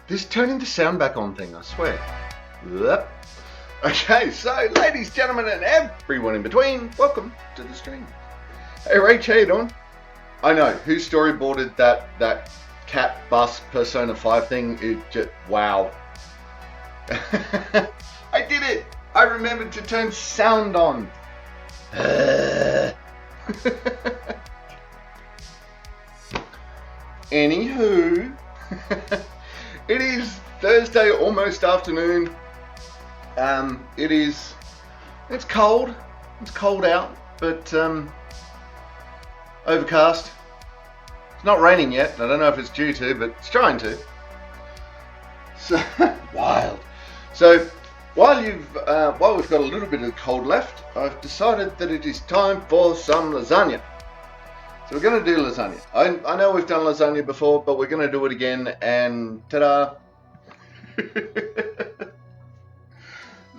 This turning the sound back on thing, I swear. Yep. Okay, so ladies, gentlemen, and everyone in between, welcome to the stream. Hey Rach, how you doing? I know, who storyboarded that cat bus Persona 5 thing? It just, wow. I did it! I remembered to turn sound on. Anywho, it is Thursday, almost afternoon. It's cold. It's cold out, but overcast. It's not raining yet. I don't know if it's due to, but it's trying to. So wild. So while we've got a little bit of cold left, I've decided that it is time for some lasagna. So we're going to do lasagna. I know we've done lasagna before, but we're going to do it again, and ta-da!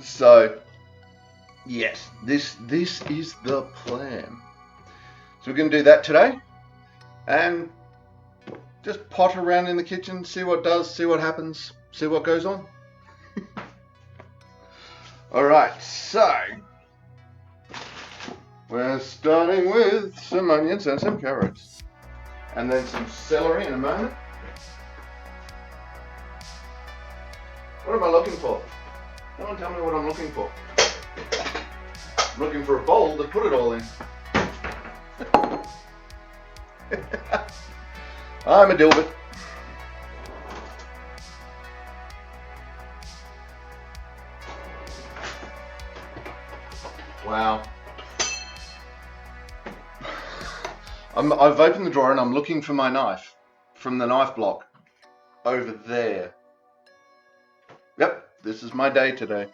So, yes, this is the plan. So we're going to do that today, and just pot around in the kitchen, see what does, see what happens, see what goes on. Alright, so we're starting with some onions and some carrots, and then some celery in a moment. What am I looking for? No one tell me what I'm looking for. I'm looking for a bowl to put it all in. I'm a dilbert. Wow. I've opened the drawer and I'm looking for my knife from the knife block over there. Yep, this is my day today.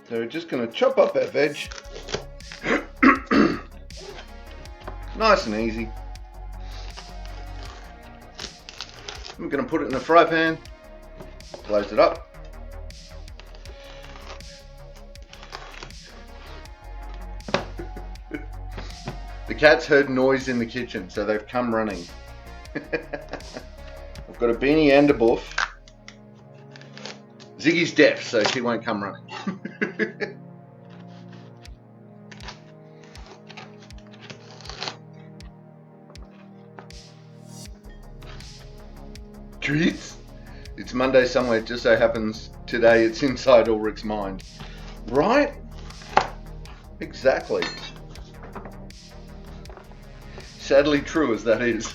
So we're just going to chop up our veg. Nice and easy. I'm going to put it in a fry pan, close it up. The cats heard noise in the kitchen, so they've come running. I've got a beanie and a boof. Ziggy's deaf, so she won't come running. Treats? It's Monday somewhere, it just so happens today it's inside Ulrich's mind. Right? Exactly. Sadly true as that is.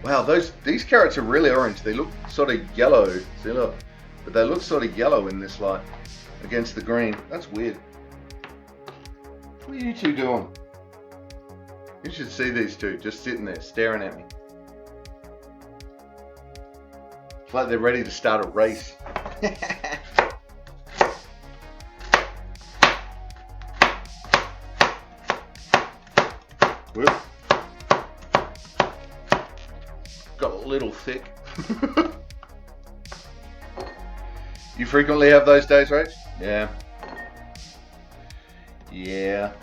Wow, these carrots are really orange. They look sort of yellow. See, look. But they look sort of yellow in this light against the green. That's weird. What are you two doing? You should see these two just sitting there staring at me. It's like they're ready to start a race. Whoop. Got a little thick. You frequently have those days, Rach? Yeah. Yeah.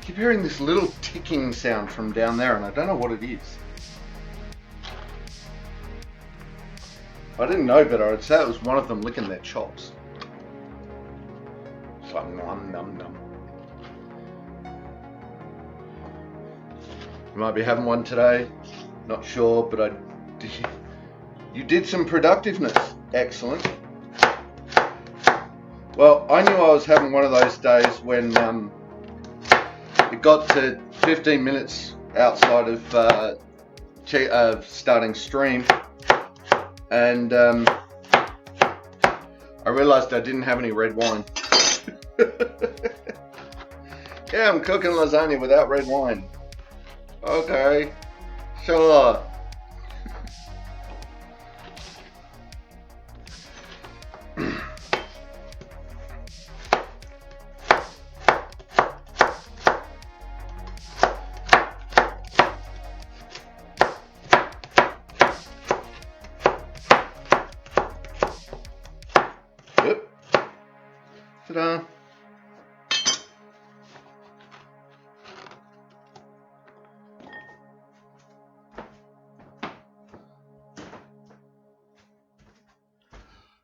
Keep hearing this little ticking sound from down there, and I don't know what it is. I didn't know, but I'd say it was one of them licking their chops. It's like nom nom nom. You might be having one today. Not sure, but you did some productiveness. Excellent. Well, I knew I was having one of those days when it got to 15 minutes outside of starting stream, and I realized I didn't have any red wine. Yeah, I'm cooking lasagna without red wine. Okay, sure. Yep. Ta-da.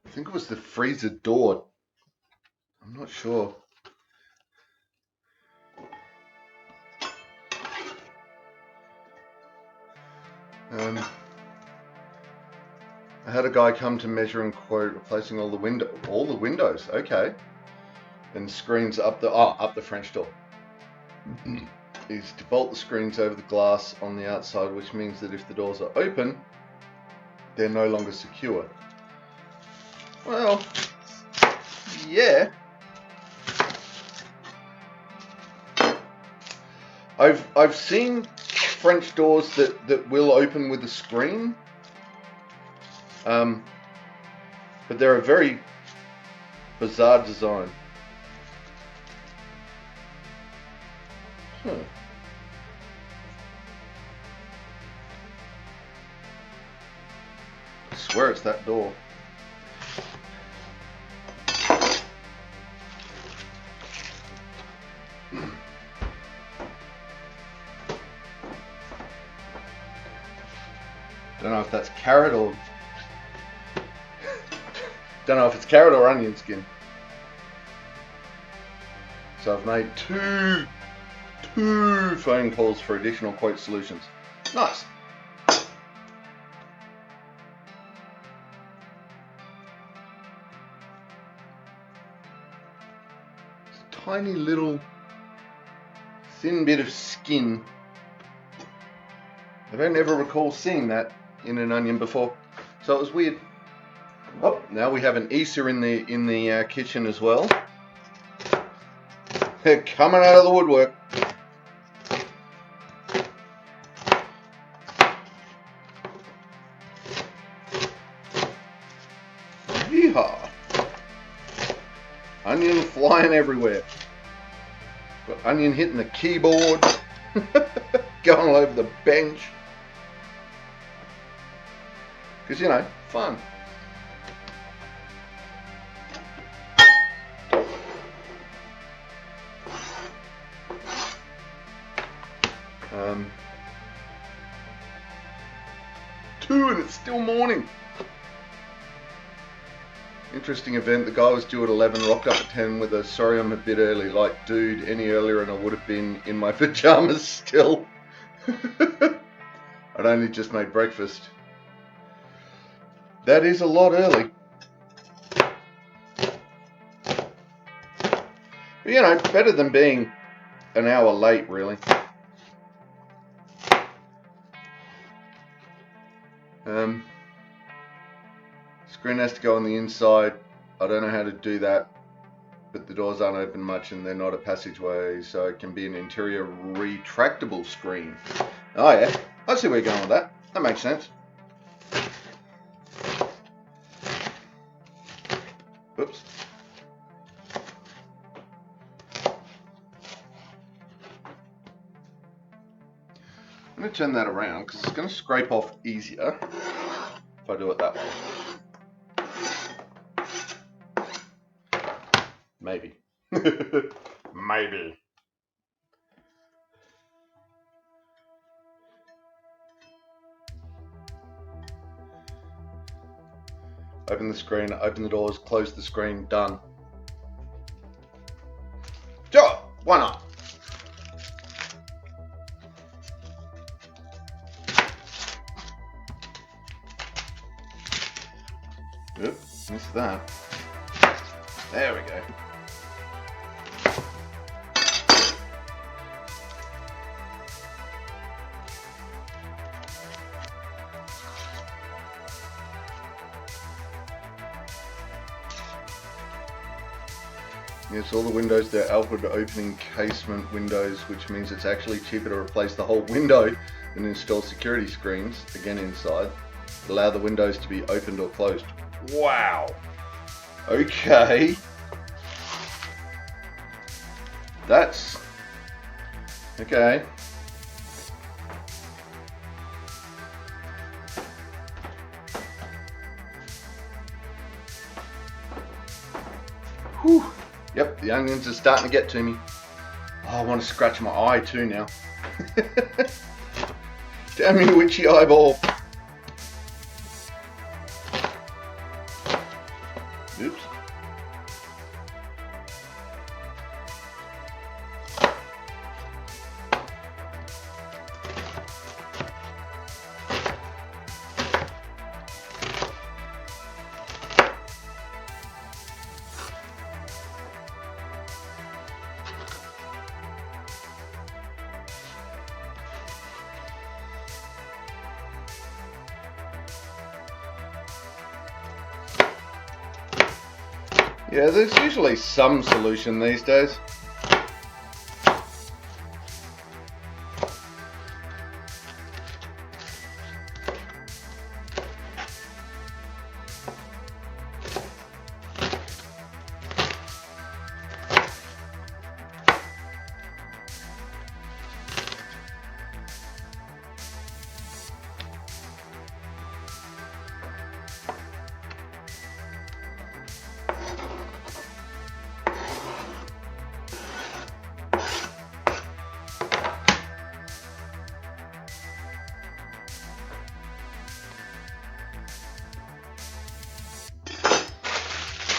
I think it was the freezer door. I'm not sure. I had a guy come to measure and quote replacing all the windows. Okay, and screens up the French door. Is to bolt the screens over the glass on the outside, which means that if the doors are open, they're no longer secure. Well, yeah. I've seen French doors that will open with a screen, but they're a very bizarre design. I swear it's that door. Don't know if that's carrot or don't know if it's carrot or onion skin. So I've made two phone calls for additional quote solutions. Nice. It's a tiny little thin bit of skin. I don't ever recall seeing that in an onion before, so it was weird. Oh, now we have an Easter in the kitchen as well. They're coming out of the woodwork. Yeehaw! Onion flying everywhere. Got onion hitting the keyboard, going all over the bench. Because, you know, fun. Two and it's still morning. Interesting event. The guy was due at 11, rocked up at 10 with a sorry I'm a bit early. Like, dude, any earlier and I would have been in my pajamas still. I'd only just made breakfast. That is a lot early. But, you know, better than being an hour late, really. Screen has to go on the inside. I don't know how to do that, but the doors aren't open much and they're not a passageway, so it can be an interior retractable screen. Oh yeah, I see where you're going with that. That makes sense. Whoops. I'm going to turn that around because it's going to scrape off easier if I do it that way. Maybe. Maybe. Open the screen, open the doors, close the screen, done. Sure, why not? Oops, missed that. There we go. Yes, all the windows, they're outward opening casement windows, which means it's actually cheaper to replace the whole window than install security screens, again inside. Allow the windows to be opened or closed. Wow. Okay. That's... okay. Whew. Yep, the onions are starting to get to me. Oh, I want to scratch my eye too now. Damn you, witchy eyeball. Oops. Yeah, there's usually some solution these days.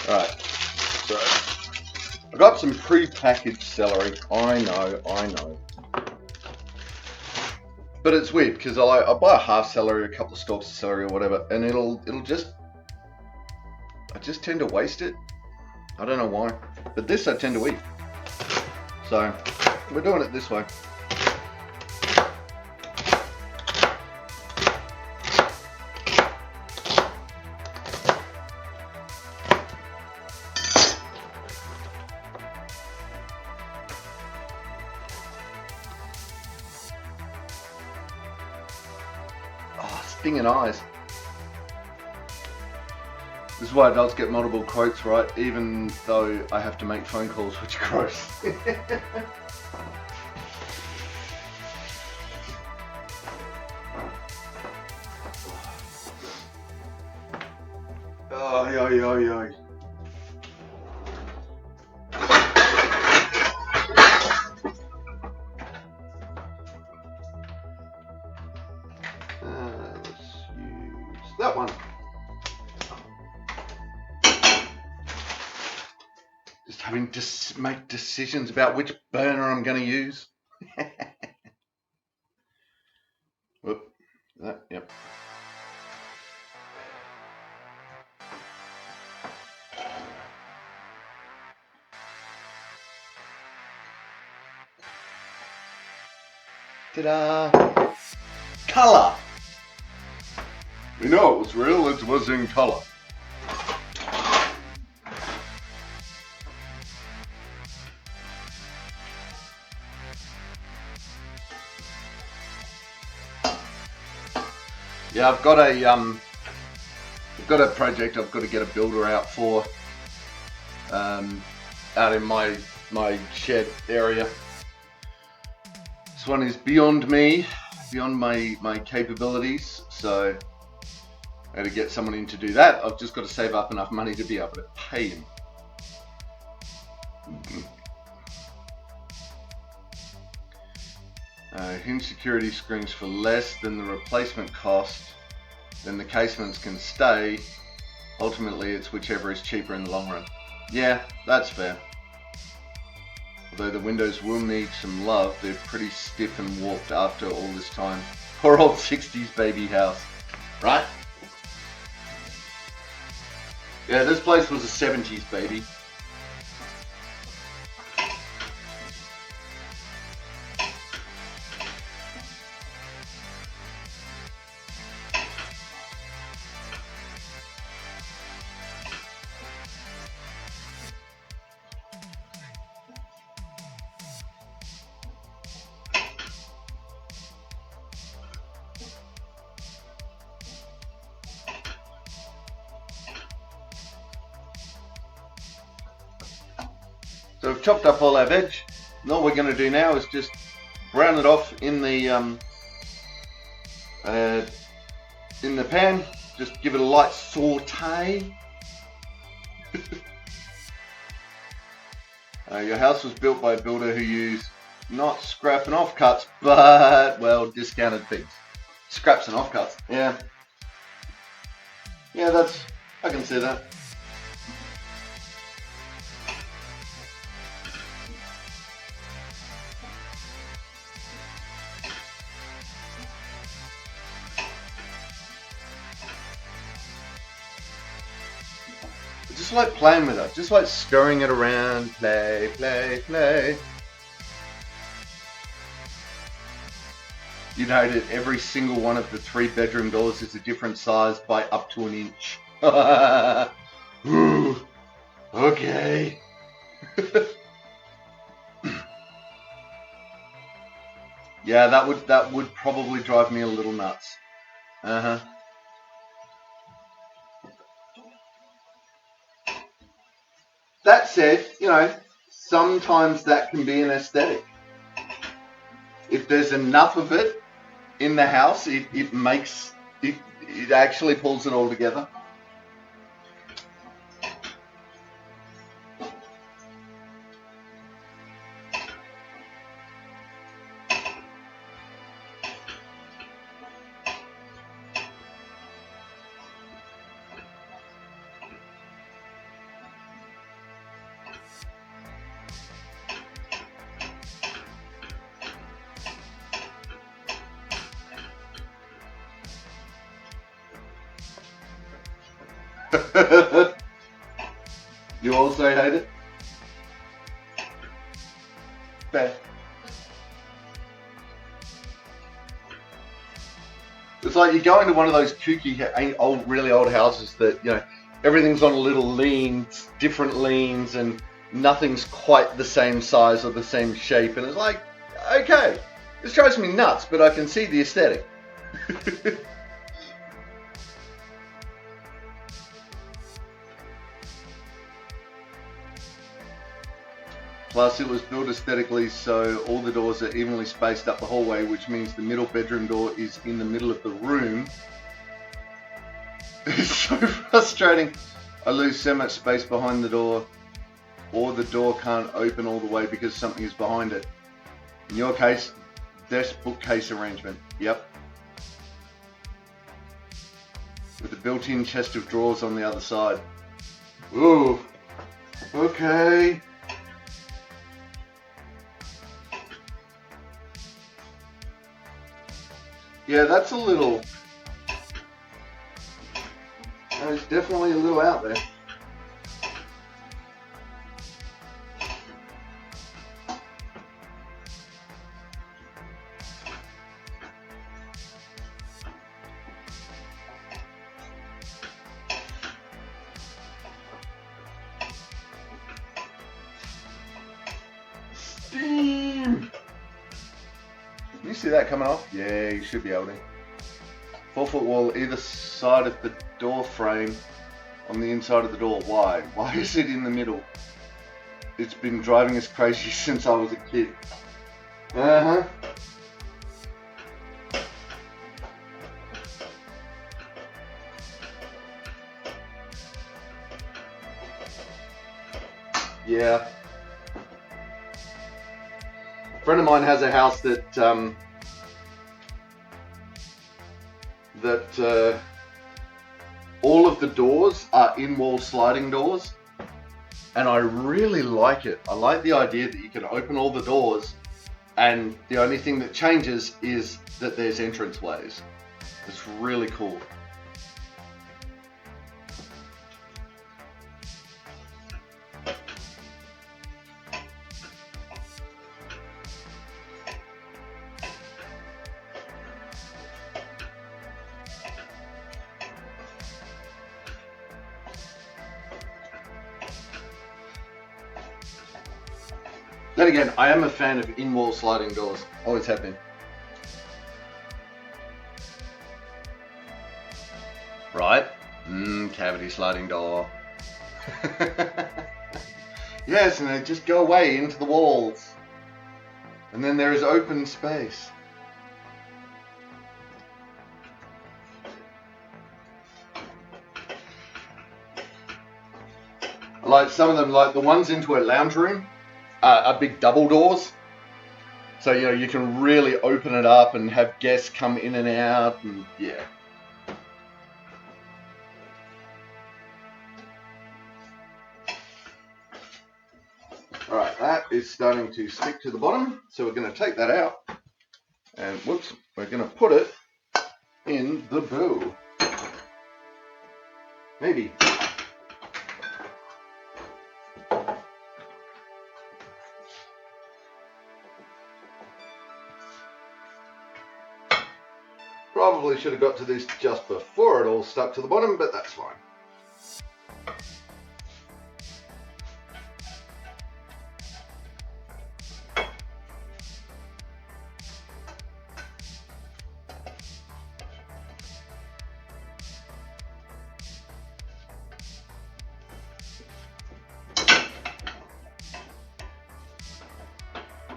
Right, so I got some pre-packaged celery. I know. But it's weird because I buy a half celery, a couple of stalks of celery or whatever, and it'll just, I just tend to waste it. I don't know why, but this I tend to eat. So we're doing it this way. Stinging eyes. This is why adults get multiple quotes, right? Even though I have to make phone calls, which is gross. Oh, yo. That one. Just having to make decisions about which burner I'm going to use. Whoop. That, yep. Ta-da! Colour! We know it was real, it was in colour. Yeah, I've got a project I've got to get a builder out for, out in my shed area. This one is beyond me, beyond my capabilities, so I had to get someone in to do that. I've just got to save up enough money to be able to pay him. Hinge security screens for less than the replacement cost, then the casements can stay. Ultimately, it's whichever is cheaper in the long run. Yeah, that's fair. Although the windows will need some love, they're pretty stiff and warped after all this time. Poor old 60s baby house, right? Yeah, this place was a 70s baby. So we've chopped up all our veg, and all we're going to do now is just brown it off in the pan. Just give it a light saute. Your house was built by a builder who used not scrap and offcuts, but, well, discounted things. Scraps and offcuts. Yeah. Yeah, I can see that. I just like playing with it. Just like scurrying it around. Play, play, play. You know that every single one of the 3-bedroom doors is a different size by up to an inch. Ooh, okay. Yeah, that would probably drive me a little nuts. That said, you know, sometimes that can be an aesthetic. If there's enough of it in the house, it actually pulls it all together. You also hate it? Fair. It's like you go into one of those kooky, really old houses that, you know, everything's on a little leans, different leans, and nothing's quite the same size or the same shape. And it's like, okay, this drives me nuts, but I can see the aesthetic. Plus, it was built aesthetically so all the doors are evenly spaced up the hallway, which means the middle bedroom door is in the middle of the room. It's so frustrating. I lose so much space behind the door, or the door can't open all the way because something is behind it. In your case, desk bookcase arrangement. Yep. With a built-in chest of drawers on the other side. Ooh. Okay. Yeah, that's a little... It's definitely a little out there. Steam! Can you see that coming off? Yeah, you should be able to. 4-foot wall either side of the door frame on the inside of the door. Why? Why is it in the middle? It's been driving us crazy since I was a kid. Yeah. A friend of mine has a house that all of the doors are in-wall sliding doors, and I really like it. I like the idea that you can open all the doors and the only thing that changes is that there's entranceways. It's really cool. Then again, I am a fan of in-wall sliding doors. Always have been. Right? Cavity sliding door. Yes, and they just go away into the walls. And then there is open space. Like some of them, like the ones into a lounge room, are big double doors. So, you know, you can really open it up and have guests come in and out, and yeah. Alright, that is starting to stick to the bottom, so we're going to take that out, and whoops, we're going to put it in the bowl. Maybe. Probably should have got to this just before it all stuck to the bottom, but that's fine.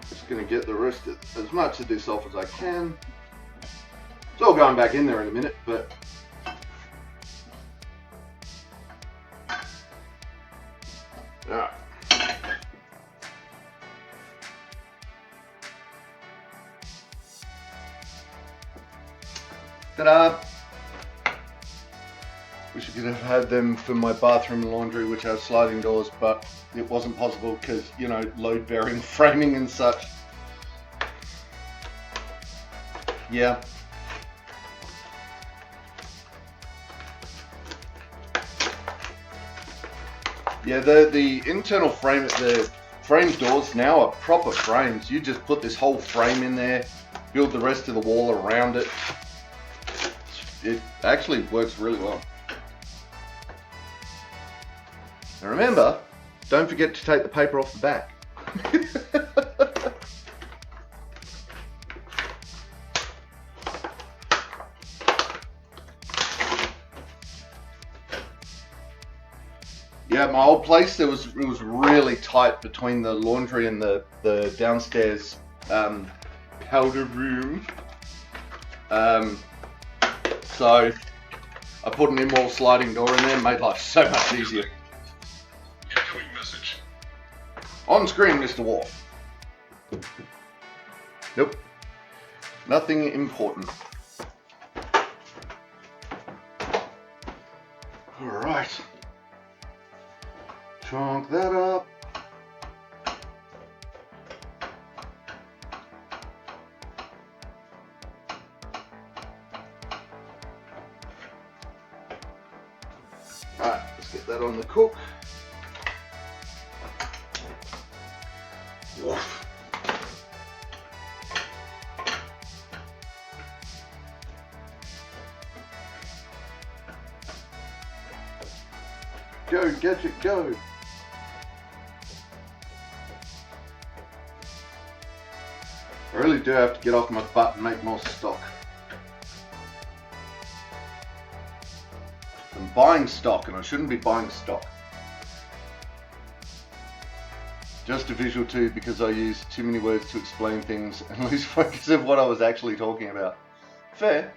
Just going to get the rest of as much of this off as I can. It's all going back in there in a minute, but alright. Ta-da! Wish I could have had them for my bathroom and laundry, which have sliding doors, but it wasn't possible because, you know, load bearing framing and such. Yeah. Yeah, the internal frame, the frame doors now are proper frames. You just put this whole frame in there, build the rest of the wall around it. It actually works really well. Now remember, don't forget to take the paper off the back. Yeah, my old place, it was really tight between the laundry and the downstairs powder room. So I put an in-wall sliding door in there, made life so much easier. Incoming message. On screen, Mr. Worf. Nope. Nothing important. Alright. Chunk that up. Alright, let's get that on the cook. Woof. Go, gadget, go! I really do have to get off my butt and make more stock. I'm buying stock and I shouldn't be buying stock. Just a visual too, because I use too many words to explain things and lose focus of what I was actually talking about. Fair.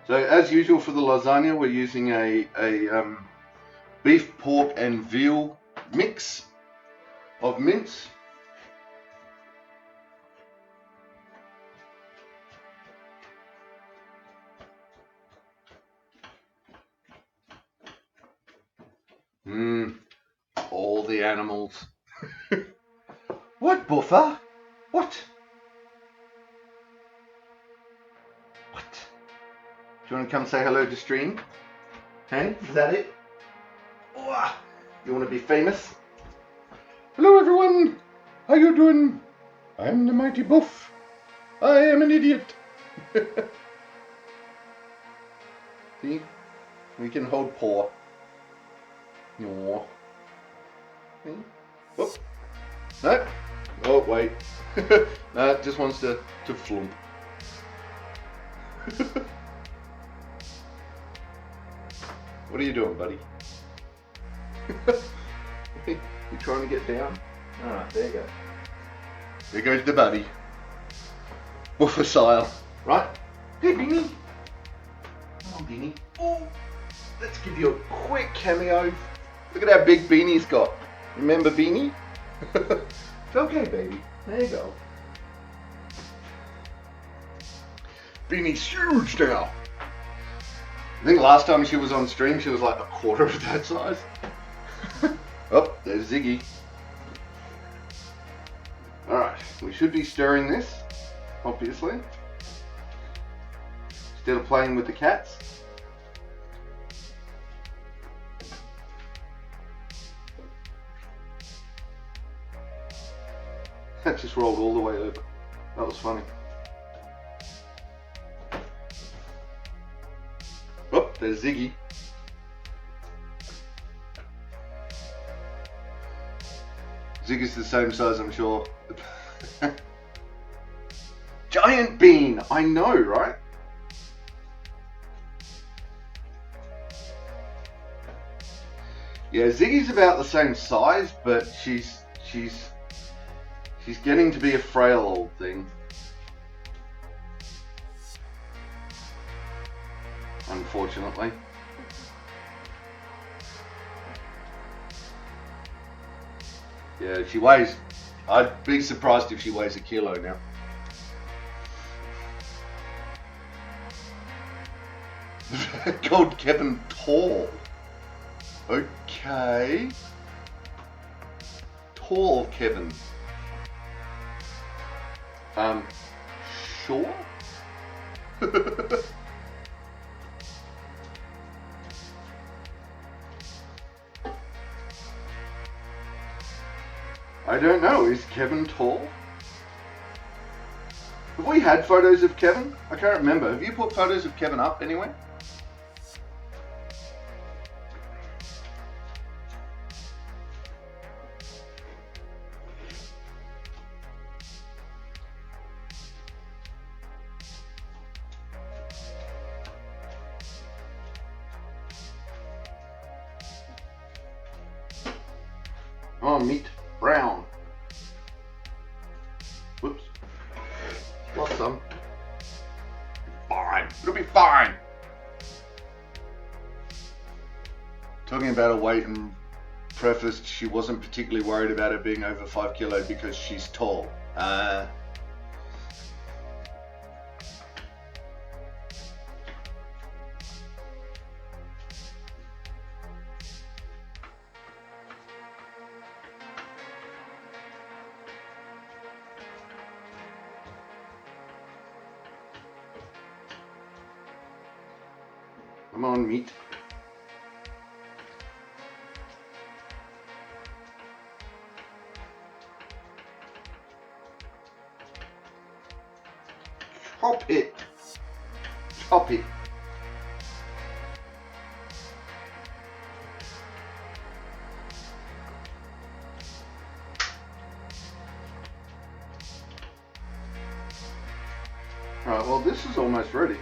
So as usual for the lasagna, we're using a beef, pork and veal mix of mince. All the animals. What, Buffer? What? What? Do you want to come say hello to stream? Hey, is that it? Oh, you want to be famous? Hello everyone! How you doing? I'm the mighty Buff. I am an idiot. See? We can hold paw. No. See? Whoop. No. Oh, wait. No, it just wants to flump. What are you doing, buddy? You trying to get down? Alright, there you go. There goes the buddy. Woofer style. Right? Hey, Beanie. Come on, Beanie. Oh, let's give you a quick cameo. Look at how big Beanie's got. Remember Beanie? It's okay, baby. There you go. Beanie's huge now. I think last time she was on stream, she was like a quarter of that size. Oh, there's Ziggy. Alright, we should be stirring this, obviously, instead of playing with the cats. That just rolled all the way over. That was funny. Oh, there's Ziggy. Ziggy's the same size, I'm sure. Giant bean! I know, right? Yeah, Ziggy's about the same size, but she's getting to be a frail old thing. Unfortunately. Yeah, she weighs... I'd be surprised if she weighs 1 kilo now. Called Kevin Tall. Okay. Tall Kevin. Sure? I don't know, is Kevin tall? Have we had photos of Kevin? I can't remember. Have you put photos of Kevin up anywhere? Oh, meat brown. Whoops. Lost some. Fine. It'll be fine. Talking about her weight and prefaced she wasn't particularly worried about her being over 5 kilo because she's tall. Come on, meat. Chop it. Chop it. Right, well, this is almost ready.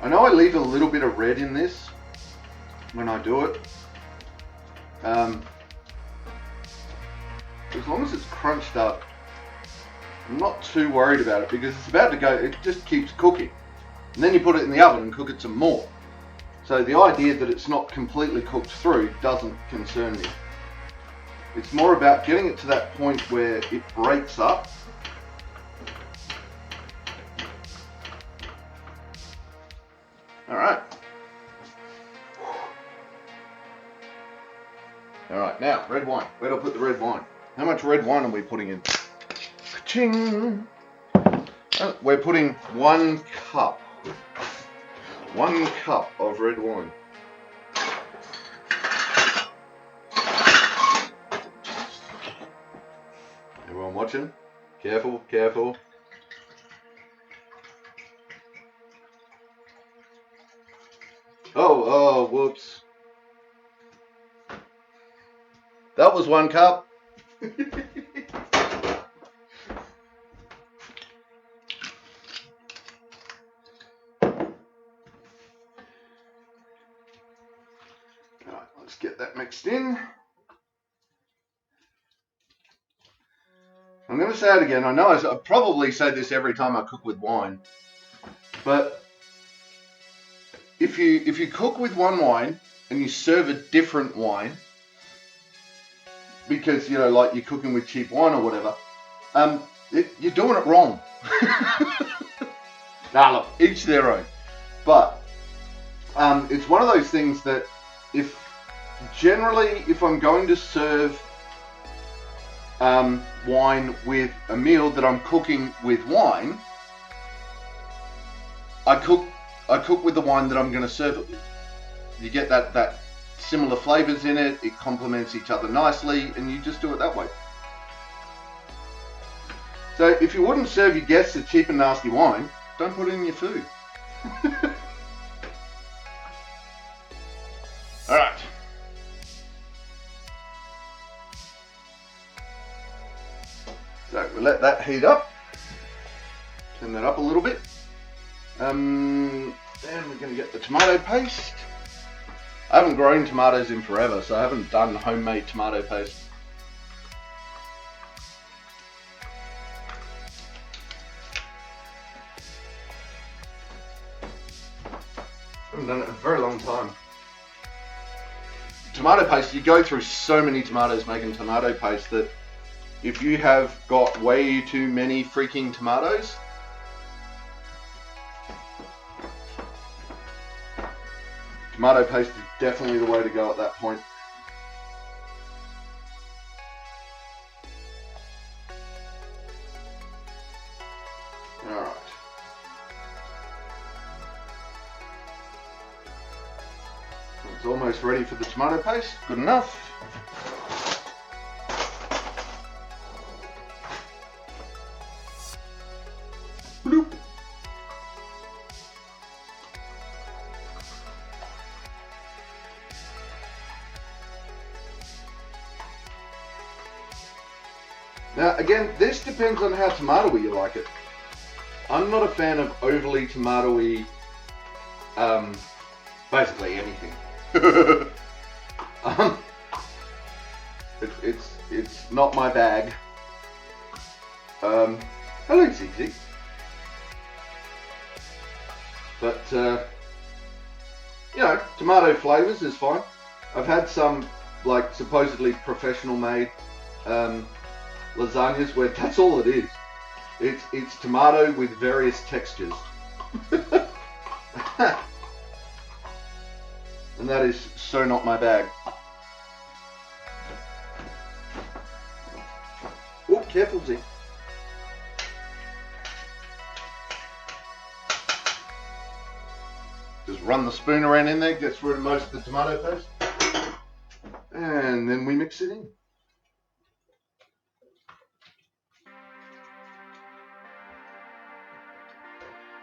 I know I leave a little bit of red in this when I do it. As long as it's crunched up, I'm not too worried about it because it's about to go, it just keeps cooking. And then you put it in the oven and cook it some more. So the idea that it's not completely cooked through doesn't concern me. It's more about getting it to that point where it breaks up. Alright. Alright, now, red wine. Where do I put the red wine? How much red wine are we putting in? Ching! We're putting 1 cup. 1 cup of red wine. Everyone watching? Careful, careful. Oh, whoops. That was 1 cup. Alright, let's get that mixed in. I'm going to say it again. I know I probably say this every time I cook with wine, but if you cook with one wine and you serve a different wine, because like you're cooking with cheap wine or whatever, you're doing it wrong. Now look, each their own, but it's one of those things that if I'm going to serve wine with a meal that I'm cooking with wine, I cook with the wine that I'm going to serve it with. You get that similar flavors in it, it complements each other nicely, and you just do it that way. So if you wouldn't serve your guests a cheap and nasty wine, don't put it in your food. Alright. So we'll let that heat up. Turn that up a little bit. Then we're going to get the tomato paste. I haven't grown tomatoes in forever, so I haven't done homemade tomato paste. I haven't done it in a very long time. Tomato paste, you go through so many tomatoes making tomato paste that if you have got way too many freaking tomatoes, tomato paste is definitely the way to go at that point. Alright. It's almost ready for the tomato paste. Good enough. Bloop. Now again, this depends on how tomatoey you like it. I'm not a fan of overly tomatoey, basically anything. It's not my bag. Hello, ZZ. But tomato flavors is fine. I've had some like supposedly professional made lasagnas where that's all it is. It's tomato with various textures. And that is so not my bag. Oh, careful, Z. Just run the spoon around in there, gets rid of most of the tomato paste. And then we mix it in.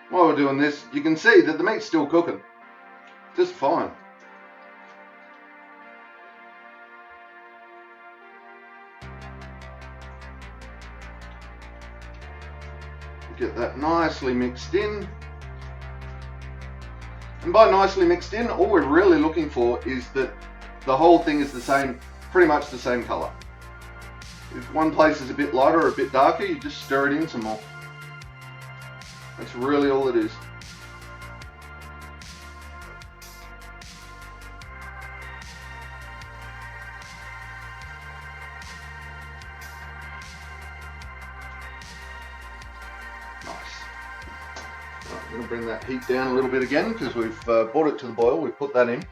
While we're doing this, you can see that the meat's still cooking. Just fine. Get that nicely mixed in. And by nicely mixed in, all we're really looking for is that the whole thing is the same, pretty much the same color. If one place is a bit lighter or a bit darker, you just stir it in some more. That's really all it is. I'm going to bring that heat down a little bit again because we've brought it to the boil. We've put that in.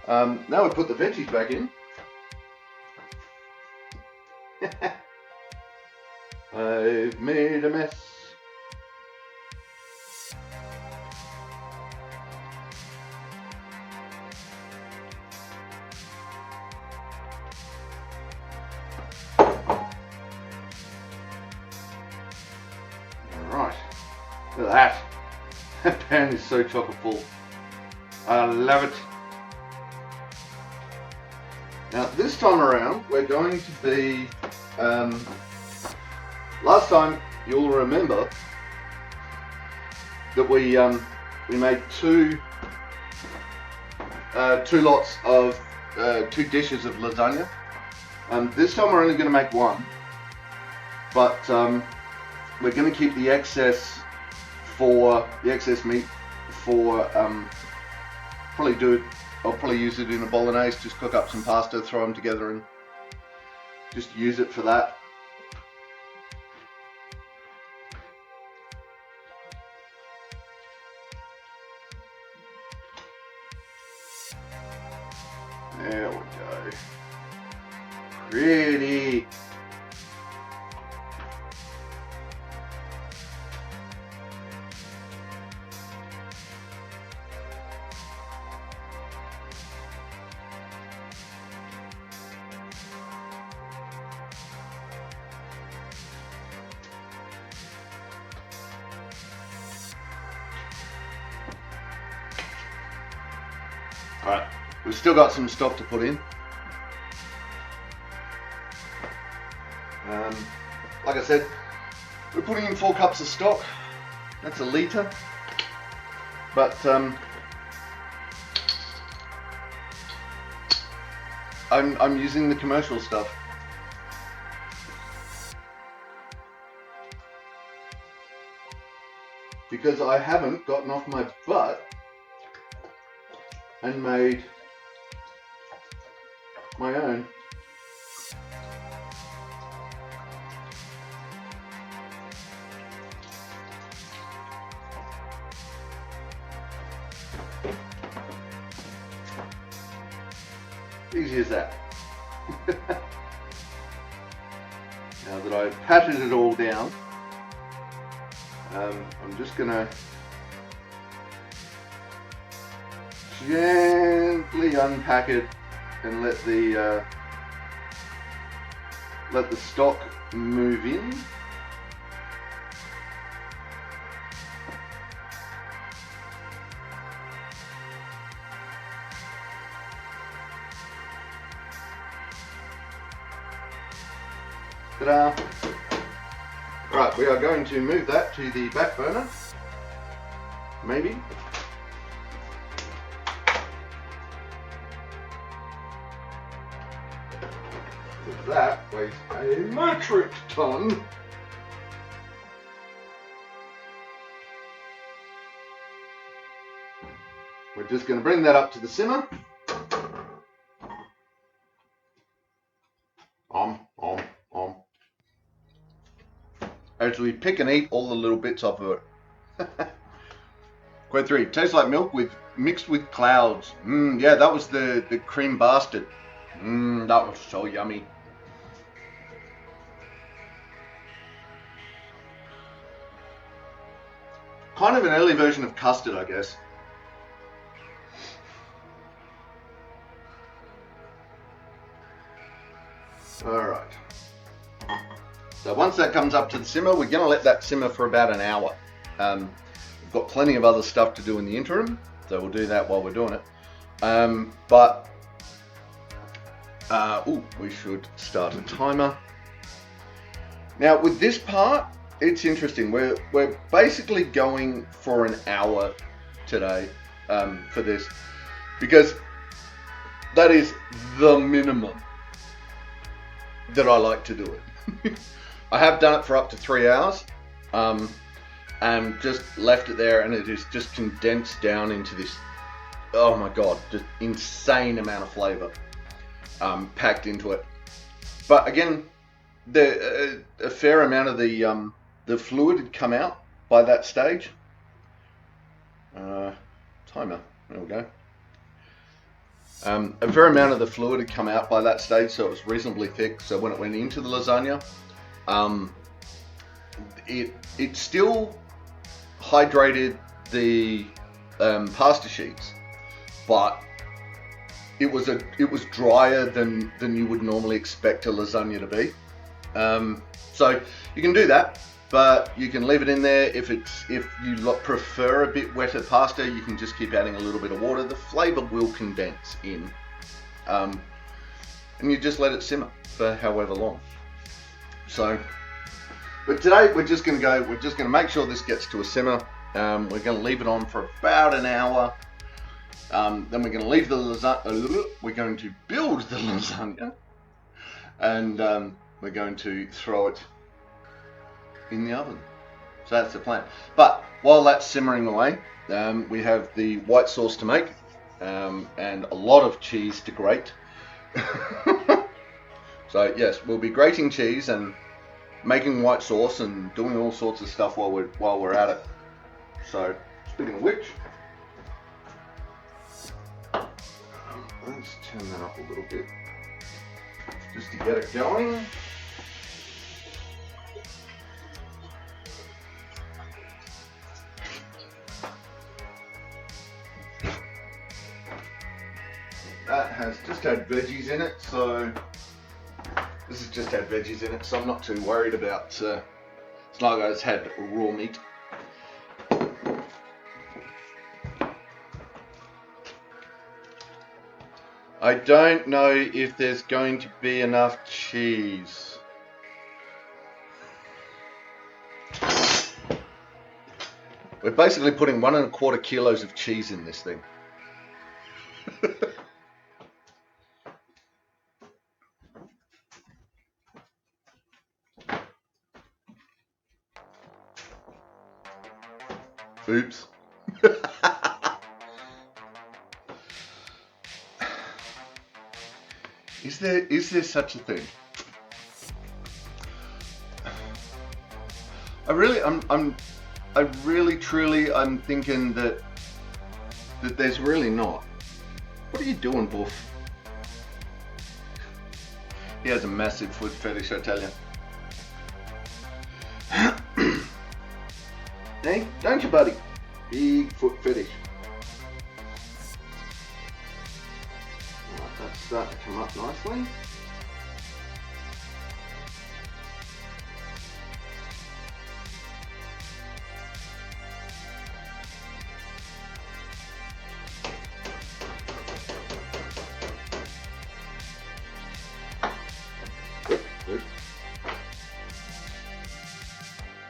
Now we put the veggies back in. I've made a mess. Alright, look at that. That pan is so chocker full. I love it. Now this time around we're going to be Last time you'll remember that we made two lots of 2 dishes of lasagna. This time we're only going to make one, but we're going to keep the excess meat for I'll probably use it in a bolognese. Just cook up some pasta, throw them together, and just use it for that. There we go. Pretty. Alright, we've still got some stock to put in. Like I said, we're putting in 4 cups of stock. That's a litre. But I'm using the commercial stuff. Because I haven't gotten off my butt and made my own. Easy as that. Now that I've patted it all down, I'm just gonna gently unpack it and let the stock move in. Ta-da! Right, we are going to move that to the back burner. Maybe. That weighs a metric ton. We're just going to bring that up to the simmer. As we pick and eat all the little bits off of it. Quote 3, tastes like milk mixed with clouds. Yeah, that was the cream bastard. That was so yummy. Kind of an early version of custard, I guess. Alright. So once that comes up to the simmer, we're going to let that simmer for about an hour. We've got plenty of other stuff to do in the interim, so we'll do that while we're doing it. We should start a timer. Now with this part, it's interesting. We're basically going for an hour today for this, because that is the minimum that I like to do it. I have done it for up to 3 hours, and just left it there, and it is just condensed down into this, oh my god, just insane amount of flavour packed into it. But again, a fair amount of the fluid had come out by that stage. Timer, there we go. A fair amount of the fluid had come out by that stage, so it was reasonably thick. So when it went into the lasagna, it still hydrated the pasta sheets, but it was drier than you would normally expect a lasagna to be. So you can do that, but you can leave it in there. If you prefer a bit wetter pasta, you can just keep adding a little bit of water. The flavour will condense in, and you just let it simmer for however long. So, but today we're just going to make sure this gets to a simmer. We're going to leave it on for about an hour. Then we're going to leave the lasagna. We're going to build the lasagna, and we're going to throw it in the oven. So that's the plan. But while that's simmering away, we have the white sauce to make, and a lot of cheese to grate. So yes, we'll be grating cheese and making white sauce and doing all sorts of stuff while we're at it. So speaking of which, let's turn that up a little bit just to get it going. That has just had veggies in it, so this has just had veggies in it, so I'm not too worried about. It's not like it's had raw meat. I don't know if there's going to be enough cheese. We're basically putting 1 1/4 kilos of cheese in this thing. Oops. Is there such a thing? I'm thinking that there's really not. What are you doing, Buff? He has a massive foot fetish, I tell you. Hey, don't you, buddy? Big foot fetish. Right, that's starting to come up nicely.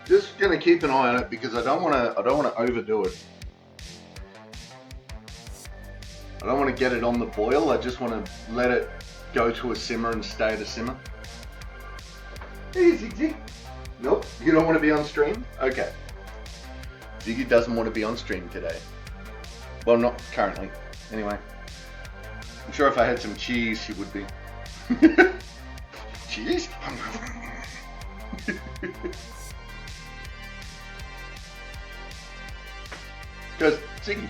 Just gonna keep an eye on it because I don't want to overdo it. I don't want to get it on the boil. I just want to let it go to a simmer and stay at a simmer. Hey, Ziggy. Nope, you don't want to be on stream? Okay. Ziggy doesn't want to be on stream today. Well, not currently. Anyway. I'm sure if I had some cheese, she would be. Cheese? Because, Ziggy.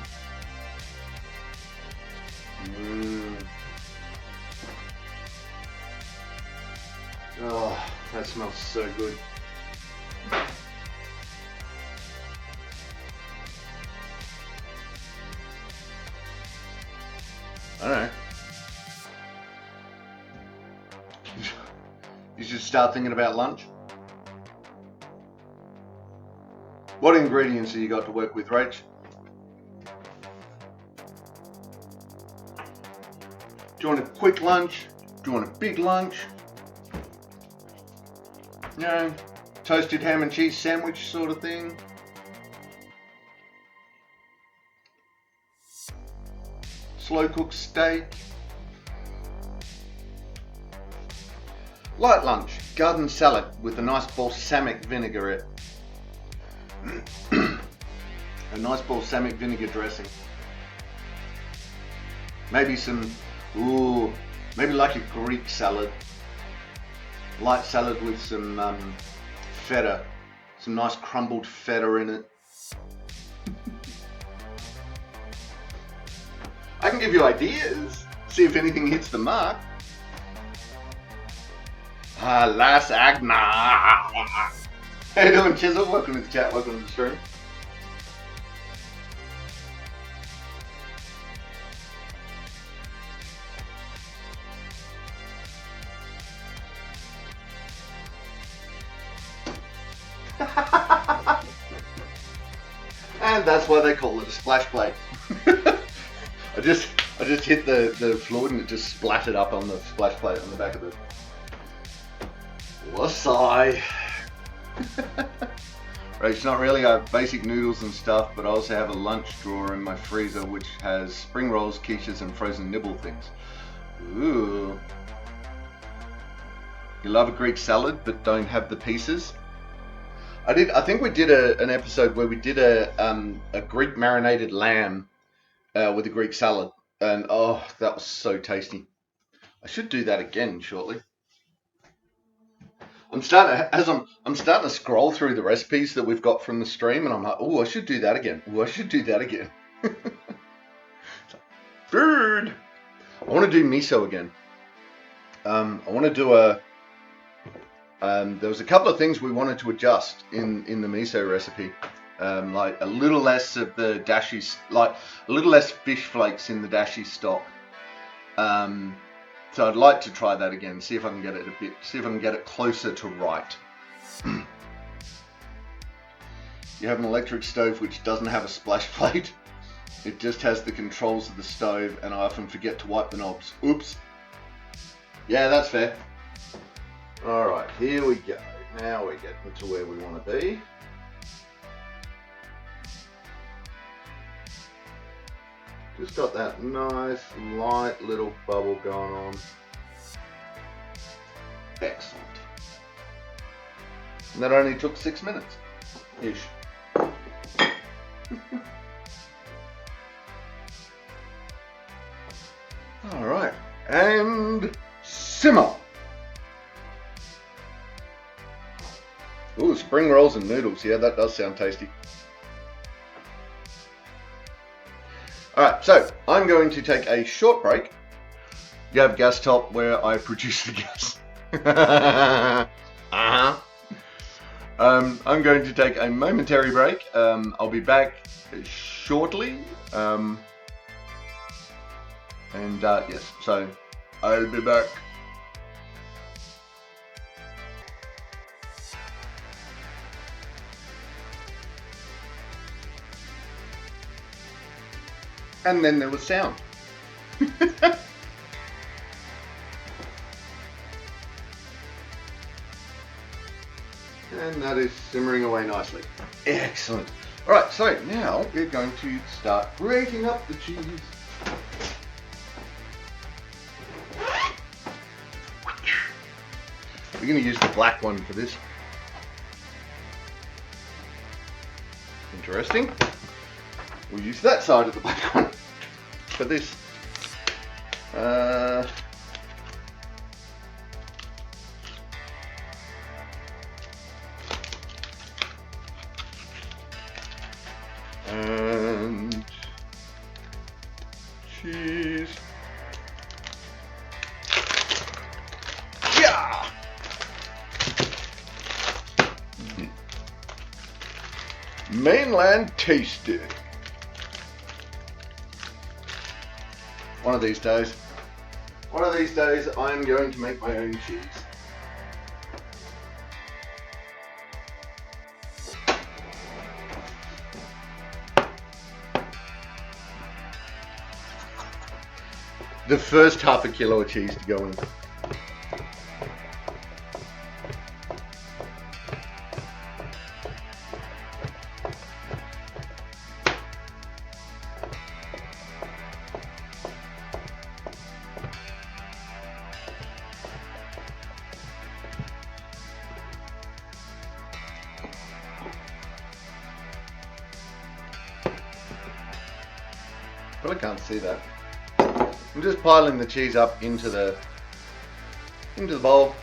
Oh, that smells so good. I don't know. You should start thinking about lunch. What ingredients have you got to work with, Rach? Do you want a quick lunch? Do you want a big lunch? You know, toasted ham and cheese sandwich sort of thing? Slow cooked steak? Light lunch, garden salad with a nice balsamic vinaigrette. A nice balsamic vinegar dressing. Maybe some, maybe like a Greek salad. Light salad with some feta. Some nice crumbled feta in it. I can give you ideas. See if anything hits the mark. Lasagne. How you doing, Chisel? Welcome to the chat. Welcome to the stream. And that's why they call it a splash plate. I just hit the fluid and it just splattered up on the splash plate on the back of the. Lasagne. Right, it's not really basic noodles and stuff, but I also have a lunch drawer in my freezer which has spring rolls, quiches, and frozen nibble things. Ooh. You love a Greek salad but don't have the pieces? I think we did an episode where we did a Greek marinated lamb with a Greek salad, and oh, that was so tasty. I should do that again shortly. I'm starting to scroll through the recipes that we've got from the stream, and I'm like, oh, I should do that again. Oh, I should do that again. Food. I want to do miso again. I want to do a. There was a couple of things we wanted to adjust in the miso recipe, like a little less of the dashi, like a little less fish flakes in the dashi stock. So I'd like to try that again, see if I can get it see if I can get it closer to right. You have an electric stove which doesn't have a splash plate. It just has the controls of the stove, and I often forget to wipe the knobs. Oops. Yeah, that's fair. Alright, here we go. Now we're getting to where we want to be. Just got that nice, light little bubble going on. Excellent. And that only took 6 minutes. Ish. Alright, and simmer. Ooh, spring rolls and noodles. Yeah, that does sound tasty. Alright, so I'm going to take a short break. You have gas top where I produce the gas. I'm going to take a momentary break. I'll be back shortly. Yes, so I'll be back. And then there was sound. And that is simmering away nicely. Excellent. Alright, so now we're going to start grating up the cheese. We're going to use the black one for this. Interesting. We'll use that side of the black one for this. And cheese. Yeah. Mainland tasting. One of these days, I'm going to make my own cheese. The first half a kilo of cheese to go in. But I can't see that. I'm just piling the cheese up into the bowl.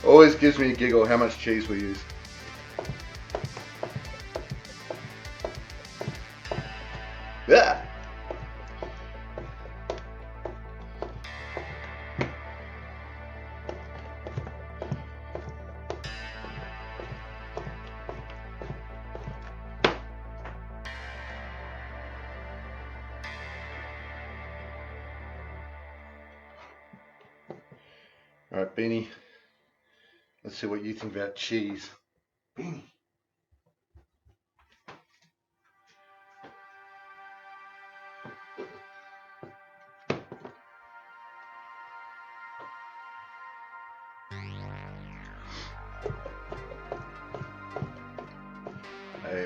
Always gives me a giggle how much cheese we use. Yeah. Alright, Beanie. Let's see what you think about cheese. Beanie.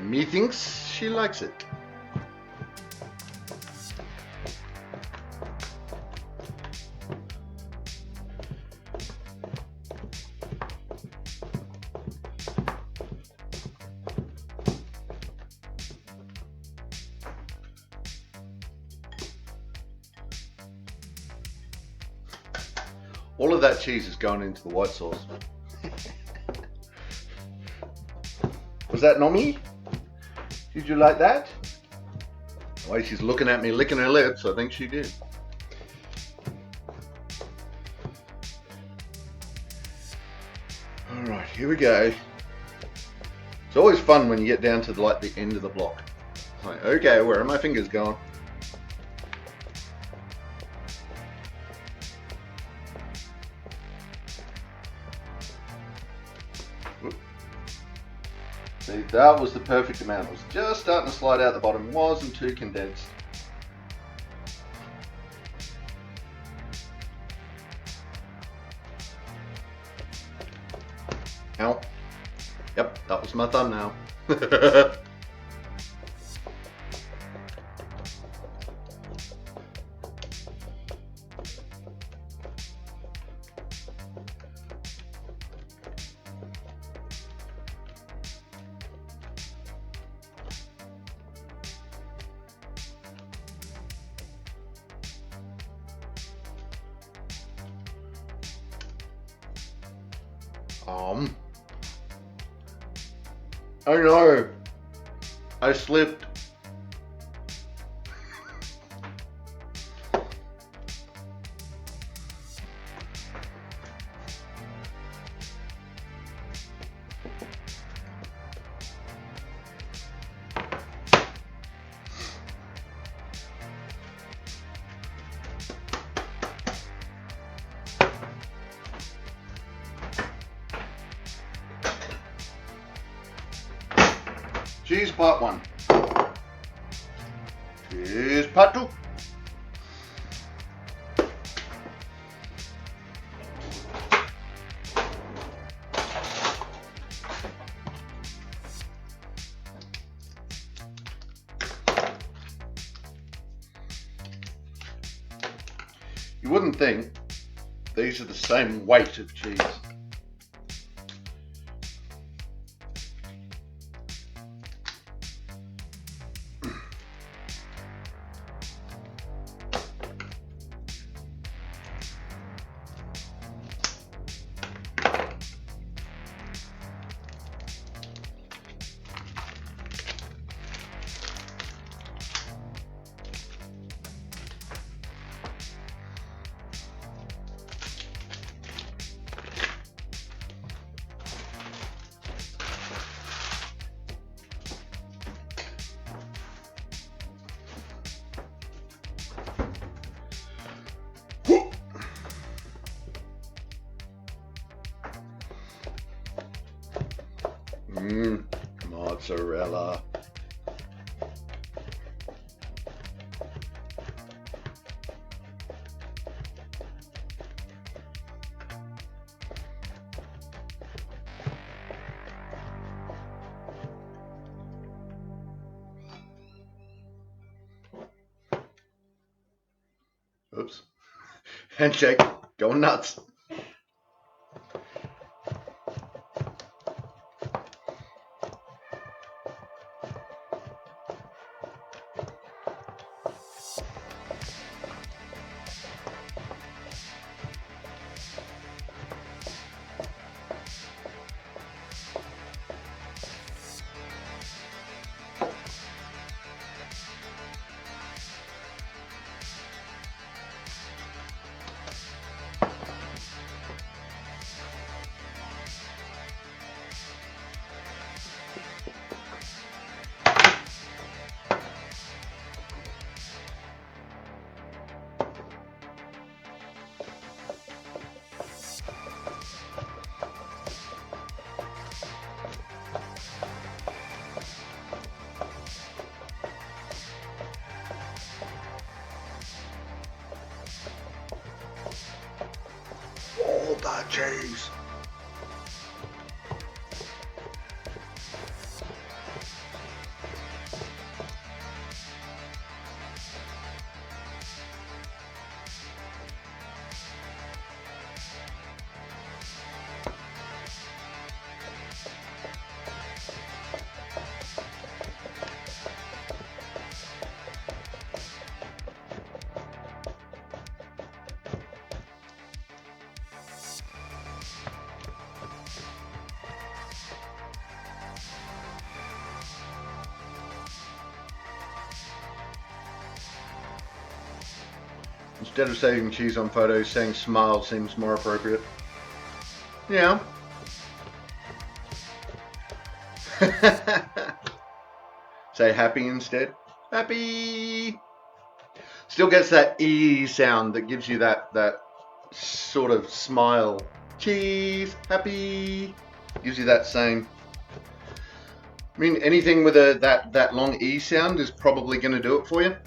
Me thinks she likes it. All of that cheese is going into the white sauce. Was that Nomi? Did you like that? The way she's looking at me, licking her lips, I think she did. Alright, here we go. It's always fun when you get down to the end of the block. It's like, okay, where are my fingers going? See, that was the perfect amount. It was just starting to slide out the bottom. It wasn't too condensed. Ow. Yep, that was my thumbnail. Oh no, I slipped. Cheese part 1. Cheese part 2. You wouldn't think these are the same weight of cheese. Mozzarella. Oops. Handshake. Going nuts. cheese. Instead of saving cheese on photos, saying smile seems more appropriate. Yeah. Say happy instead. Happy. Still gets that E sound that gives you that sort of smile. Cheese, happy. Gives you that same. I mean, anything with that long E sound is probably going to do it for you.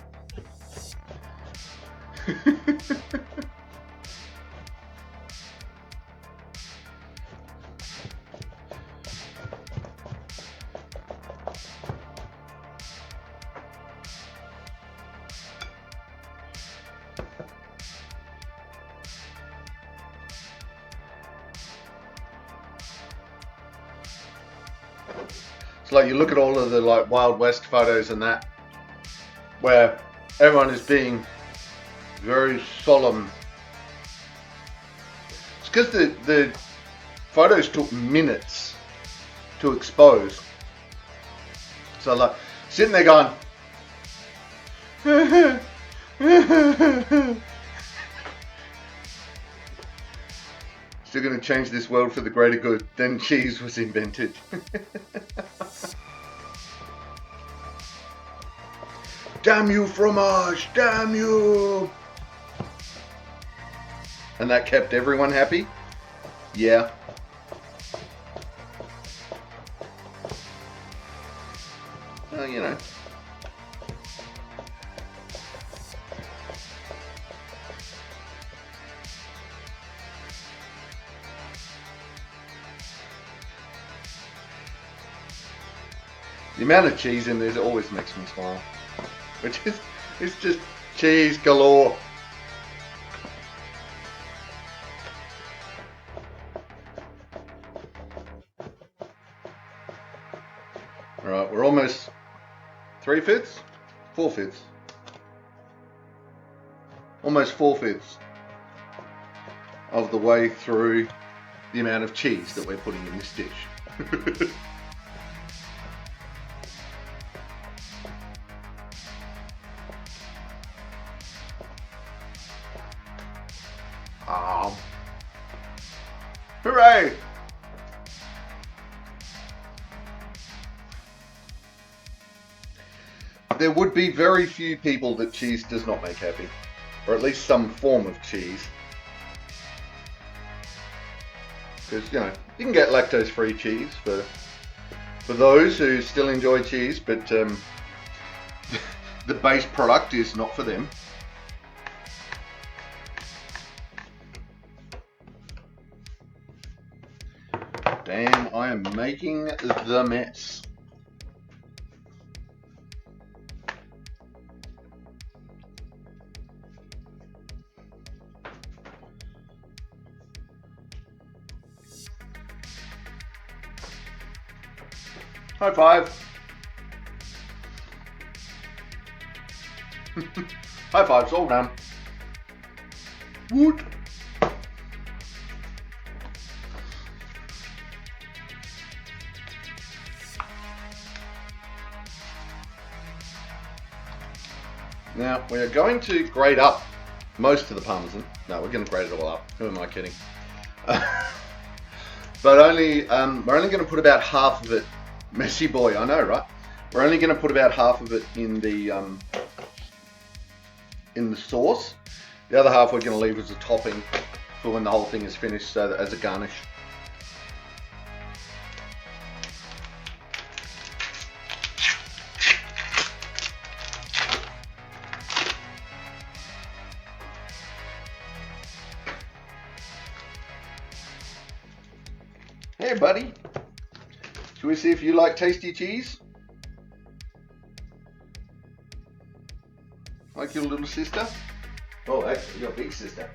It's like you look at all of the like Wild West photos and that, where everyone is being very solemn. It's because the photos took minutes to expose. So like sitting there going, still going to change this world for the greater good. Then cheese was invented. Damn you, fromage! Damn you! And that kept everyone happy? Yeah. Well, you know. The amount of cheese in there always makes me smile. It's just cheese galore. Alright, we're almost 3/5? 4/5. Almost 4/5 of the way through the amount of cheese that we're putting in this dish. Hooray! There would be very few people that cheese does not make happy, or at least some form of cheese. Because, you know, you can get lactose-free cheese for those who still enjoy cheese, but the base product is not for them. Damn, I am making the mess. High five. High fives all done. Woot. Now we are going to grate up most of the parmesan. No, we're going to grate it all up. Who am I kidding? But only we're only going to put about half of it. Messy boy, I know, right? We're only going to put about half of it in the sauce. The other half we're going to leave as a topping for when the whole thing is finished, so that as a garnish. Hey, buddy. Shall we see if you like tasty cheese? Like your little sister? Oh, actually, your big sister.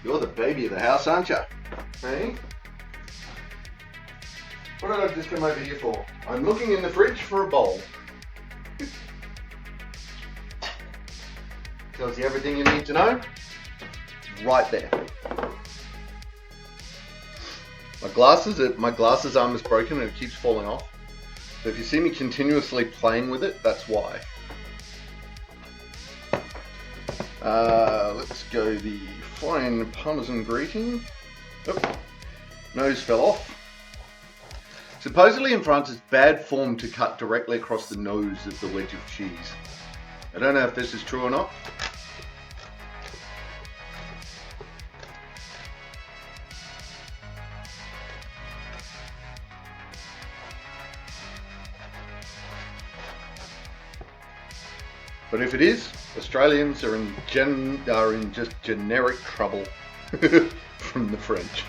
You're the baby of the house, aren't you? Hey? What did I just come over here for? I'm looking in the fridge for a bowl. Tells you everything you need to know. Right there. My glasses arm is broken and it keeps falling off. So if you see me continuously playing with it, that's why. Let's go the fine Parmesan greeting. Oh, nose fell off. Supposedly in France it's bad form to cut directly across the nose of the wedge of cheese. I don't know if this is true or not. But if it is, Australians are in just generic trouble from the French.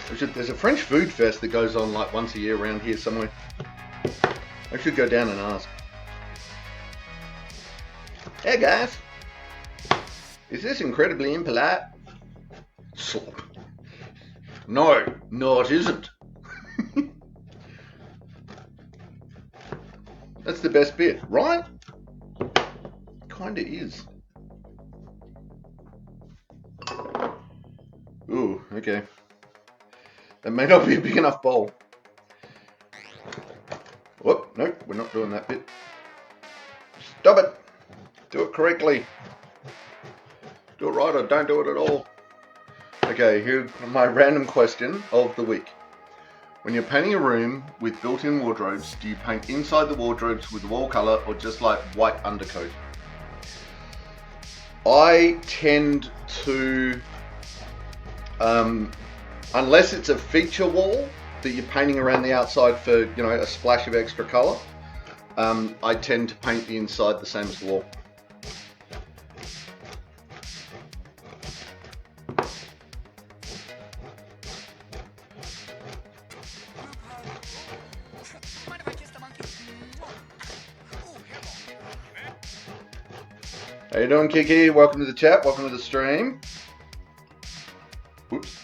There's a French food fest that goes on like once a year around here somewhere. I should go down and ask. Hey guys, is this incredibly impolite? Slop. No, it isn't. That's the best bit, right? Kinda is. Ooh, okay. That may not be a big enough bowl. Whoop, nope, we're not doing that bit. Stop it! Do it correctly. Do it right or don't do it at all. Okay, here's my random question of the week. When you're painting a room with built-in wardrobes, do you paint inside the wardrobes with wall colour or just like white undercoat? I tend to, unless it's a feature wall that you're painting around the outside for, you know, a splash of extra colour, I tend to paint the inside the same as the wall. How you doing, Kiki? Welcome to the chat. Welcome to the stream. Whoops.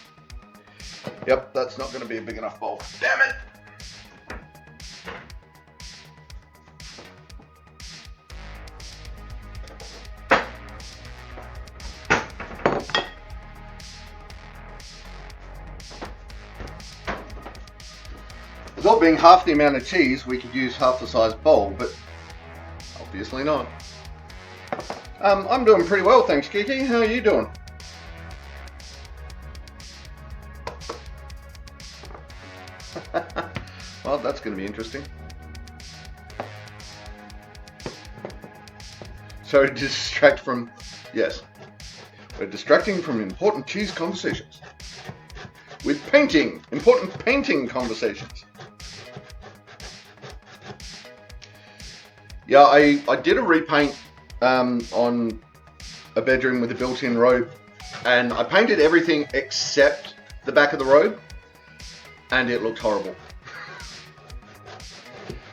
Yep, that's not going to be a big enough bowl. Damn it! Without being half the amount of cheese, we could use half the size bowl, but obviously not. I'm doing pretty well, thanks, Kiki. How are you doing? Well, that's going to be interesting. So to distract from, yes, we're distracting from important cheese conversations. With painting, important painting conversations. Yeah, I did a repaint on a bedroom with a built-in robe, and I painted everything except the back of the robe, and it looked horrible.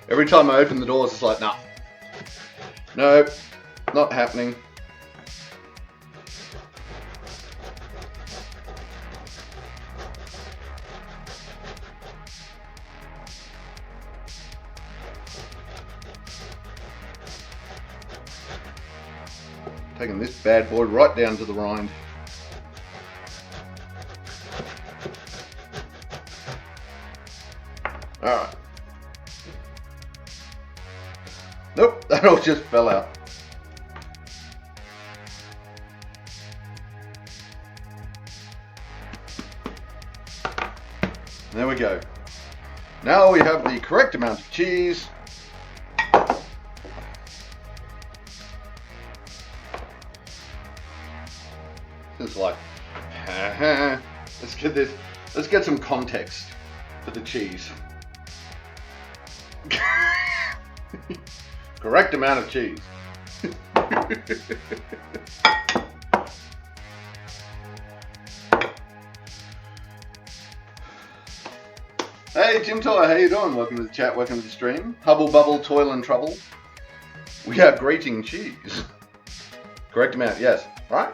Every time I open the doors, it's like, nah, nope, not happening. Taking this bad boy right down to the rind. Alright. Nope, that all just fell out. There we go. Now we have the correct amount of cheese. It's like, let's get this. Let's get some context for the cheese. Correct amount of cheese. Hey Jim Toy, how you doing? Welcome to the chat, welcome to the stream. Hubble bubble, toil and trouble. We are grating cheese. Correct amount, yes. Right?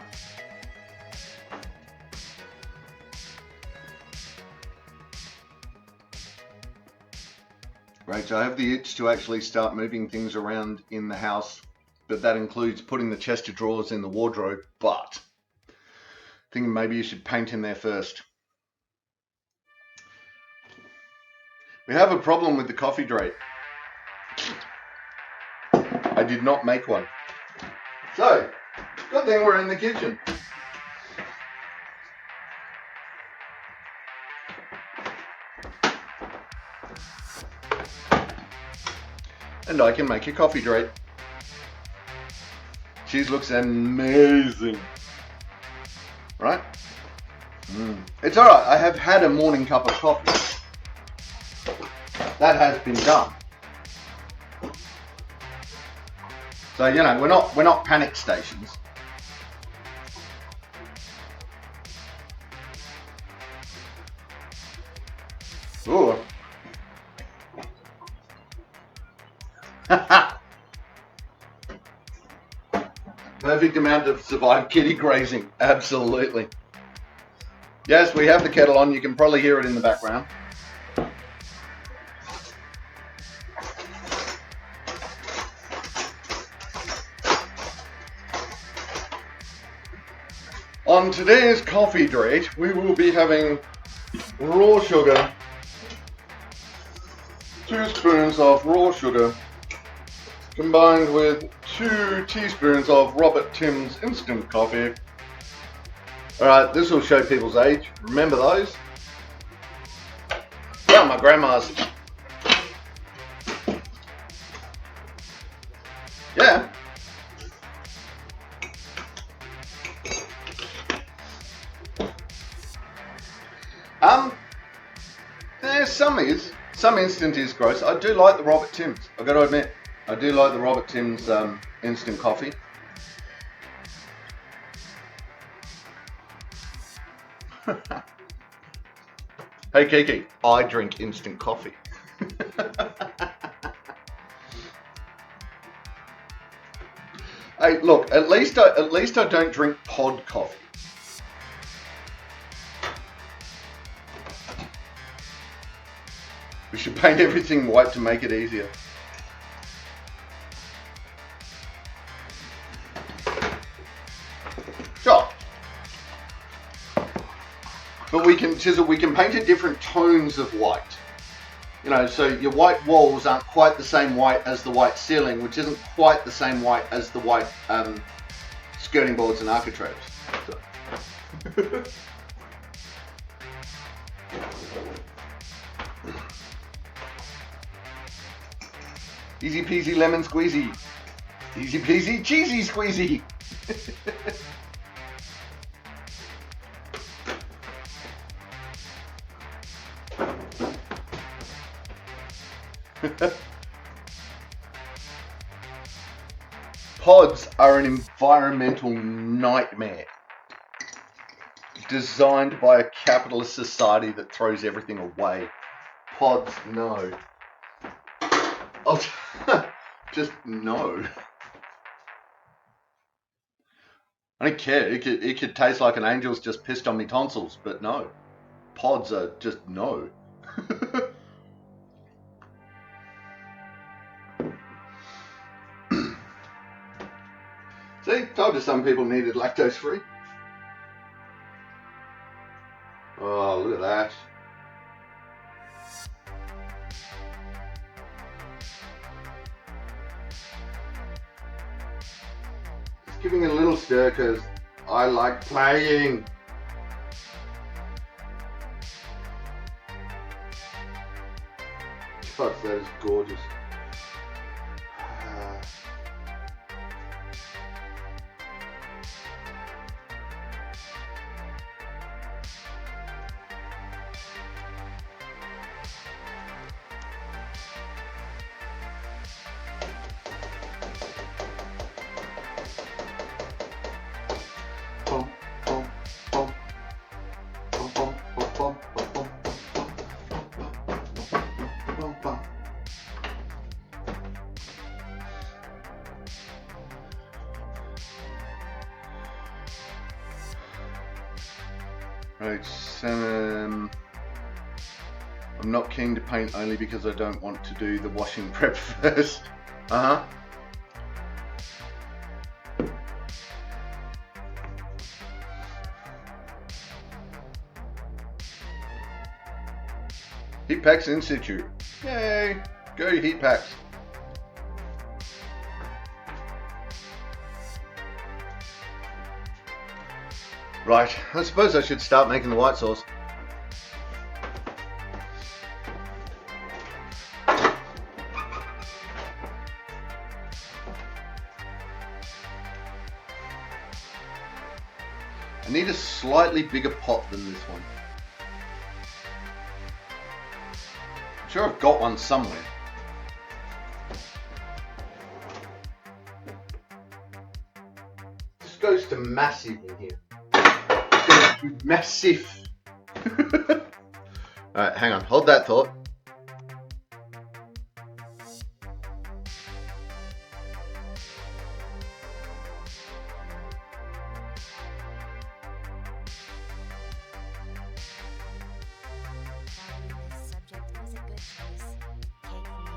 Great, so I have the itch to actually start moving things around in the house, but that includes putting the chest of drawers in the wardrobe, but thinking maybe you should paint in there first. We have a problem with the coffee drape. I did not make one. So, good thing we're in the kitchen. And I can make a coffee drape. Cheese looks amazing. Right? It's alright, I have had a morning cup of coffee. That has been done. So, you know, we're not panic stations. Ooh. Perfect amount of survived kitty grazing. Absolutely. Yes, we have the kettle on. You can probably hear it in the background. On today's coffee date, we will be having raw sugar, 2 spoons of raw sugar, combined with 2 teaspoons of Robert Tim's instant coffee. Alright, this will show people's age. Remember those? Yeah, my grandma's. Yeah. Some instant is gross. I do like the Robert Tim's. I've got to admit, I do like the Robert Tim's instant coffee. Hey Kiki, I drink instant coffee. Hey, look, at least I don't drink pod coffee. We should paint everything white to make it easier. Sure. But we can paint it different tones of white. You know, so your white walls aren't quite the same white as the white ceiling, which isn't quite the same white as the white skirting boards and architraves. So. Easy peasy lemon squeezy. Easy peasy cheesy squeezy. Pods are an environmental nightmare. Designed by a capitalist society that throws everything away. Pods, no. Oh, just no. I don't care. It could taste like an angel's just pissed on me tonsils, but no. Pods are just no. See, told you some people needed lactose free. Oh, look at that. Just giving it a little stir because I like playing. God, that is gorgeous. Right, 7. I'm not keen to paint only because I don't want to do the washing prep first. Heat packs in situ. Yay! Go heat packs. Right, I suppose I should start making the white sauce. I need a slightly bigger pot than this one. I'm sure I've got one somewhere. This goes to massive in here. Massive. Alright, hang on, hold that thought. This subject was a good choice. Cake from you.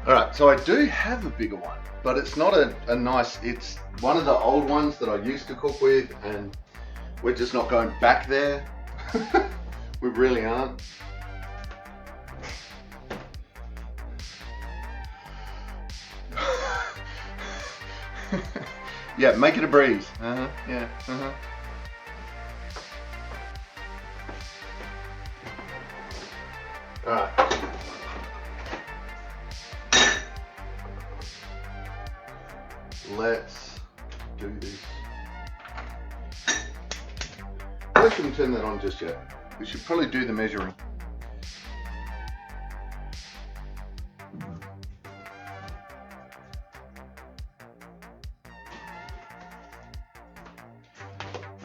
Alright, so I do have a bigger one, but it's not a nice, it's one of the old ones that I used to cook with, and we're just not going back there. We really aren't. Yeah, make it a breeze. Yeah, Alright. Let's do this. I shouldn't turn that on just yet. We should probably do the measuring.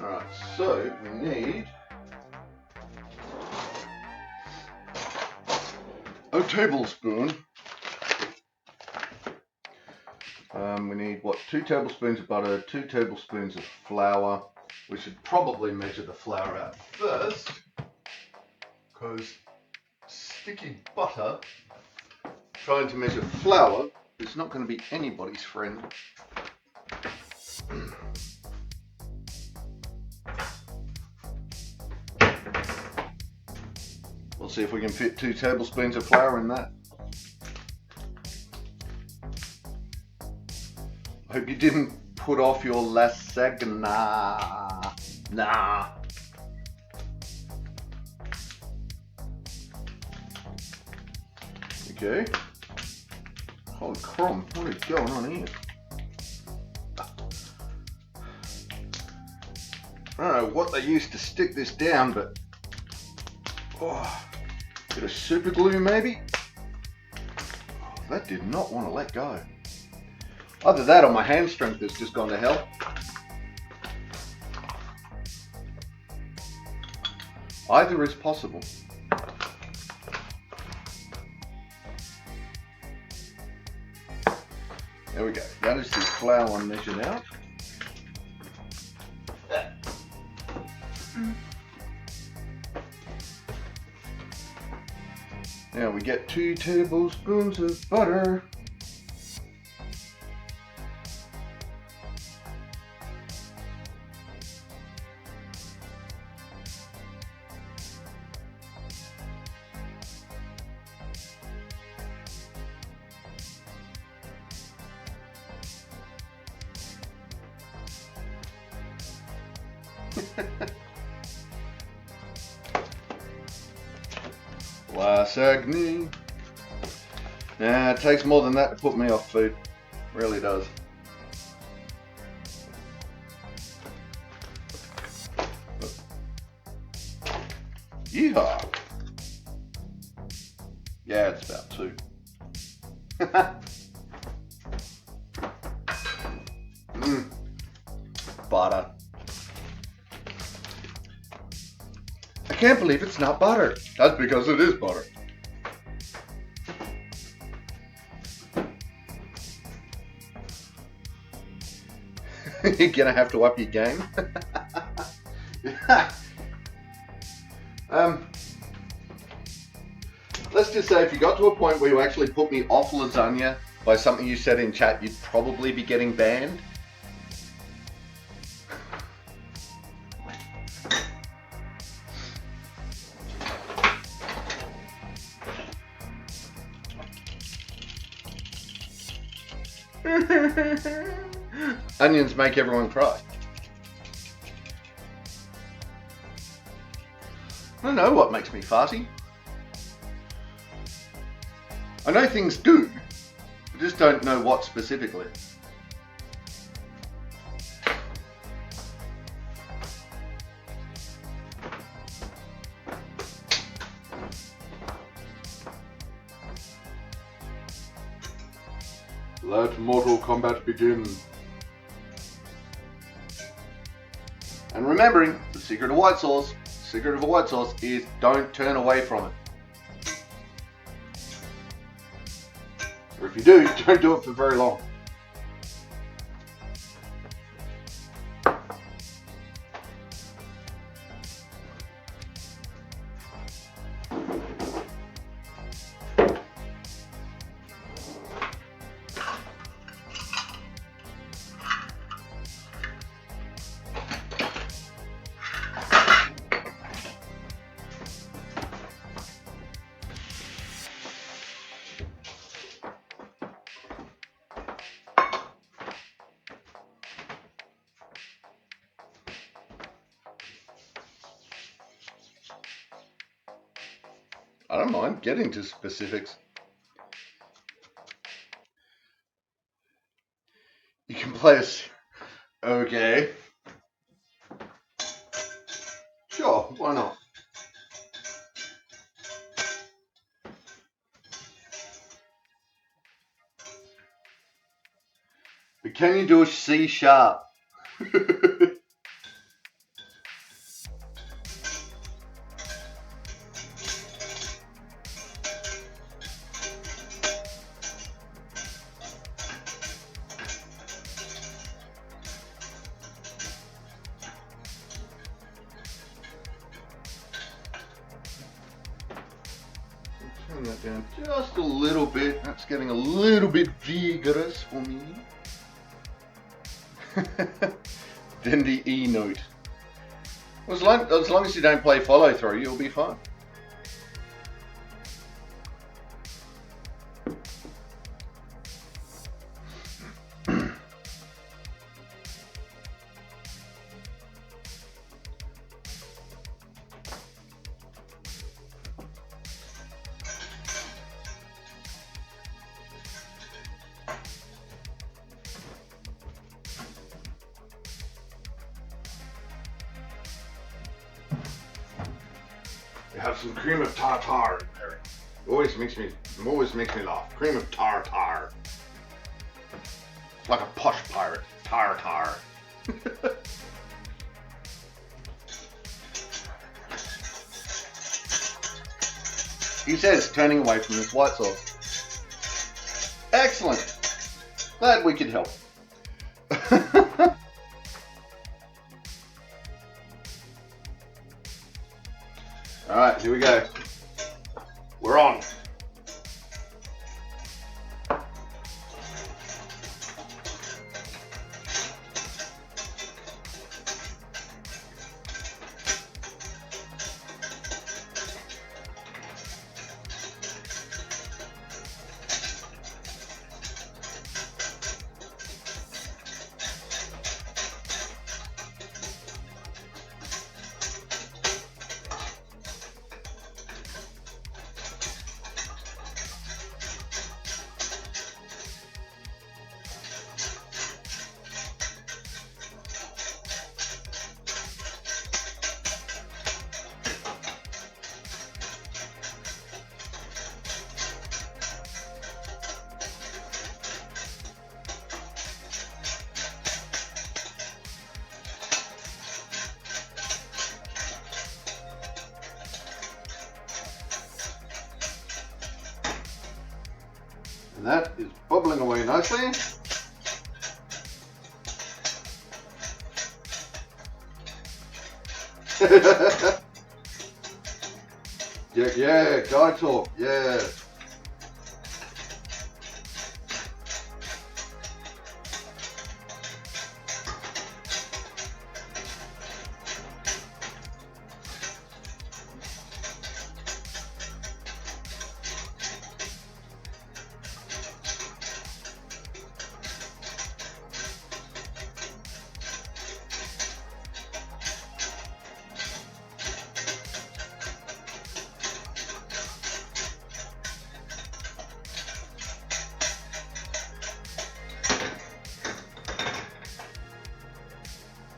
Alright, so we need a tablespoon. We need, what, 2 tablespoons of butter, 2 tablespoons of flour. We should probably measure the flour out first, because sticky butter trying to measure flour is not going to be anybody's friend. We'll see if we can fit 2 tablespoons of flour in that. I hope you didn't put off your lasagne. Nah. Okay. Holy crumb, what is going on here? I don't know what they used to stick this down, but bit of super glue maybe? Oh, that did not want to let go. Either that or my hand strength has just gone to hell. Either is possible. There we go. That is the flour measured out. Now we get 2 tablespoons of butter. Lasagne. Nah, it takes more than that to put me off food. Really does. Yeehaw. Yeah, it's about 2. butter. I can't believe it's not butter. That's because it is butter. You're gonna have to up your game. Let's just say if you got to a point where you actually put me off lasagna by something you said in chat, you'd probably be getting banned. Onions make everyone cry. I don't know what makes me farty. I know things do, I just don't know what specifically. Let Mortal Kombat begin. And remembering, the secret of white sauce is don't turn away from it. Or if you do, don't do it for very long. I don't mind getting to specifics. You can play us. Okay. Sure, why not? But can you do a C sharp? Turn that down just a little bit. That's getting a little bit vigorous for me. Then the E note. As long as you don't play follow through, you'll be fine. Have some cream of tartar in there. Always makes me laugh. Cream of tartar. Like a posh pirate. Tartar. He says turning away from this white sauce. Excellent. Glad we could help. Alright, here we go. We're on. And that is bubbling away nicely. Yeah, guy talk, yeah.